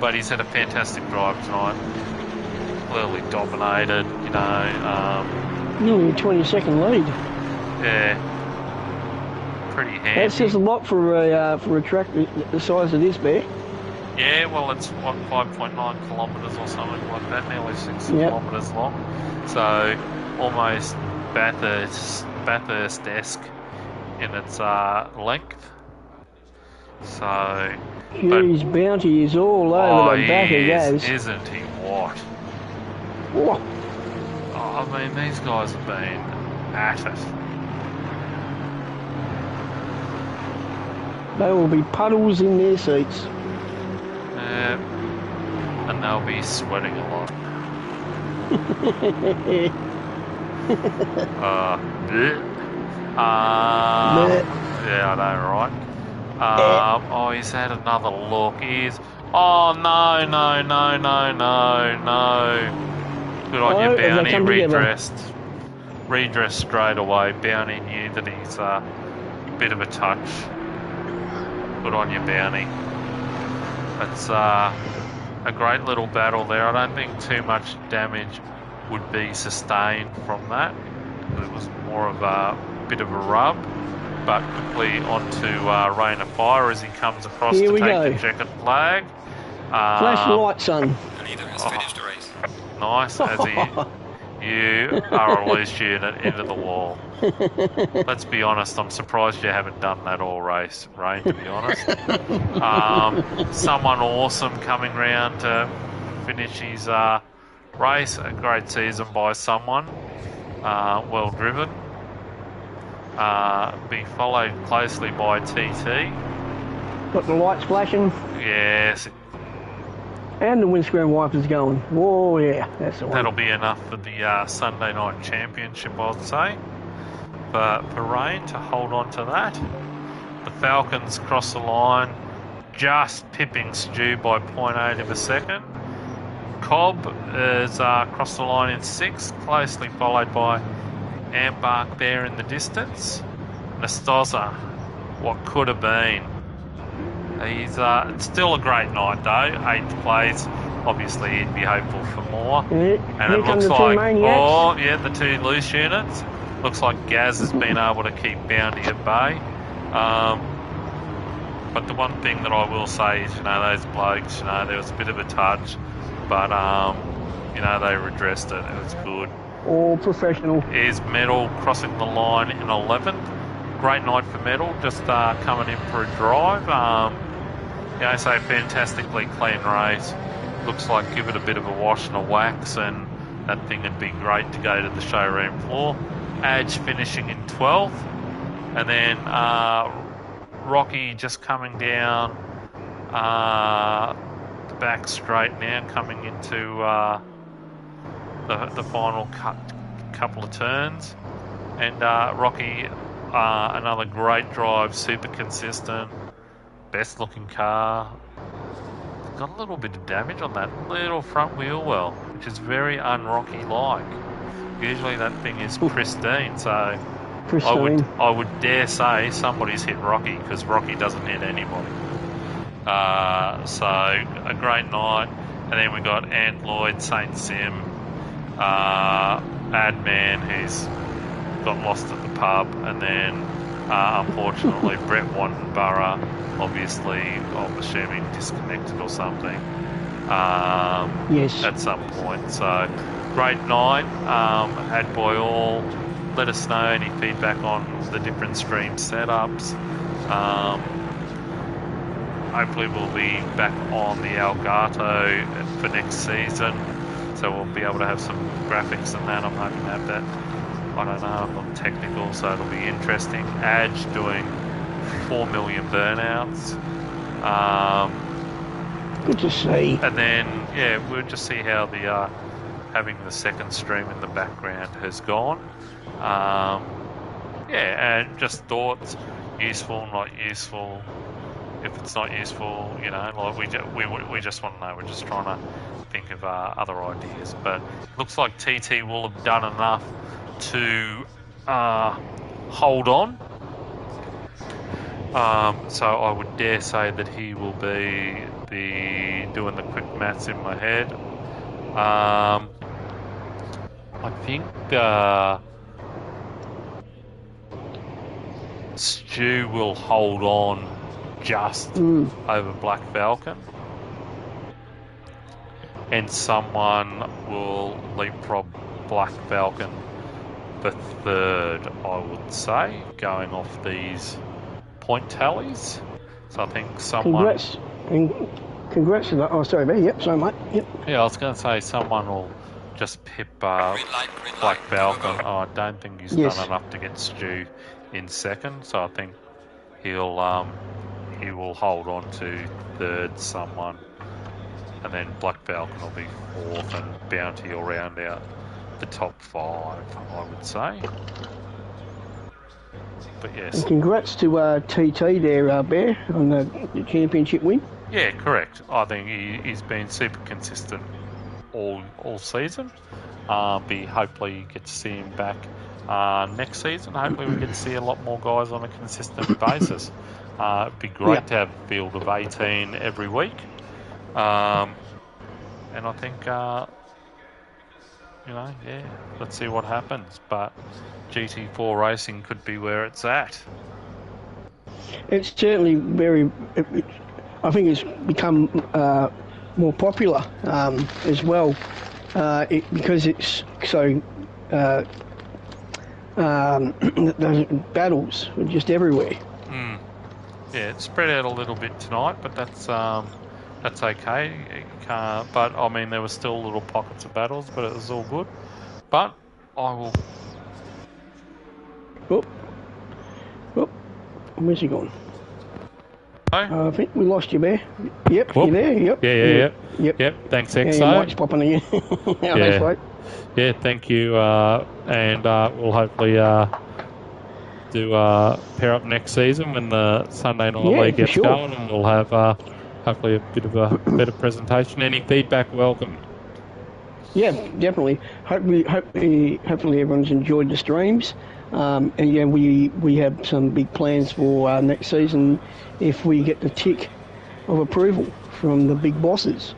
But he's had a fantastic drive tonight. Clearly dominated, you know. Nearly a 20-second lead. Yeah. Pretty handy. That says a lot for a track the size of this, Bear. Yeah, well, it's what, 5.9 kilometres or something like that, nearly 6 kilometres long. So almost Bathurst-esque in its length. So, Hughes Bounty is all over the back of Gaz. Isn't he what? Oh. I mean, these guys have been at it. They will be puddles in their seats. And they'll be sweating a lot. Yeah, I know, right? Oh, he's had another look. Oh, no. Good on you, Bounty. Redressed straight away. Bounty knew that he's a bit of a touch. Good on you, Bounty. It's a great little battle there. I don't think too much damage would be sustained from that. It was more of a bit of a rub. But quickly onto Rain of Fire as he comes across Here to we take go. the checkered flag. Flash the light, son. The leader has finished the race. Nice, as you are a loose unit into the wall. Let's be honest, I'm surprised you haven't done that all race, Rain, to be honest. Someone awesome coming round to finish his race. A great season by someone. Well driven. Be followed closely by TT. Got the lights flashing. Yes, And the windscreen wipers going. Oh yeah, that's the one. that'll be enough for the Sunday night championship, I'd say. For Rain to hold on to that. The Falcons cross the line, just pipping Stu by 0.8 of a second. Cobb is crossed the line in 6th, closely followed by Ambark there in the distance. Nastoza, what could have been. He's it's still a great night though. 8th place. Obviously, he'd be hopeful for more. Yeah, And here it come looks the two like, maniacs. oh yeah, the 2 loose units. Looks like Gaz has been able to keep Bounty at bay. But the one thing that I will say is, those blokes, there was a bit of a touch, but they redressed it. It was good. All professional. Is Metal crossing the line in 11th. Great night for Metal, just coming in for a drive. So fantastically clean race. Looks like give it a bit of a wash and a wax, and that thing would be great to go to the showroom floor. Adge finishing in 12th, and then Rocky just coming down the back straight now, coming into the final couple of turns. And Rocky, another great drive, super consistent, best looking car. Got a little bit of damage on that little front wheel well, which is very un-Rocky like. Usually that thing is pristine, so Pristine. I would dare say somebody's hit Rocky, because Rocky doesn't hit anybody. So a great night. And then we got Ant Lloyd, Saint Sim, Adman, who's got lost at the pub, and then unfortunately Brett Wattenborough, obviously I'm assuming disconnected or something. Yes. At some point. So great night. Had by all. Let us know any feedback on the different stream setups. Hopefully we'll be back on the Elgato for next season, so we'll be able to have some graphics and that. I'm hoping to have that. I don't know, I'm not technical, so it'll be interesting. Adge doing 4 million burnouts. Good to see. And then, we'll just see how the having the second stream in the background has gone. And just thoughts, useful, not useful. If it's not useful, we just want to know. We're just trying to think of other ideas. But looks like TT will have done enough to hold on. So I would dare say that he will be doing the quick maths in my head. I think Stu will hold on just over Black Falcon, and someone will leapfrog Black Falcon for 3rd, I would say, going off these point tallies. So I think someone... Congrats to that. Oh, sorry, mate. Yep, sorry, mate. Yep. Yeah, I was going to say someone will just pip Black Falcon. Oh, I don't think he's done enough to get Stu in 2nd, so I think he will hold on to 3rd, someone, and then Black Falcon will be 4th, and Bounty will round out the top 5, I would say. But yes. And congrats to TT there, Bear, on the championship win. Yeah, correct. I think he's been super consistent all season. Hopefully get to see him back next season. Hopefully we get to see a lot more guys on a consistent basis. It'd be great to have a field of 18 every week. And I think, yeah, let's see what happens. But GT4 racing could be where it's at. It's certainly I think it's become more popular as well because it's so. Those battles are just everywhere. Yeah, it's spread out a little bit tonight, but that's okay. But I mean, there were still little pockets of battles, but it was all good. But I will. Oh, where's he gone? Oh? I think we lost you there. Yep, Whoop. you there? Yep. Yep. Thanks, Yeah, Exo. your mic's popping again. Thanks, mate. Yeah, thank you. And we'll hopefully do pair up next season when the Sunday night league gets going, and we'll have hopefully a bit of a better presentation. Any feedback welcome. Yeah, definitely. Hopefully everyone's enjoyed the streams. And yeah, we have some big plans for next season if we get the tick of approval from the big bosses.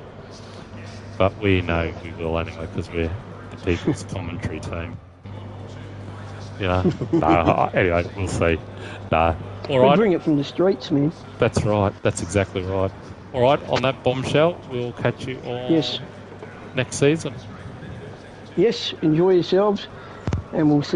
But we know we will anyway because we're the people's commentary team. Anyway, we'll see. All right. We bring it from the streets, man. That's right. That's exactly right. All right. On that bombshell, we'll catch you all next season. Yes, enjoy yourselves, and we'll see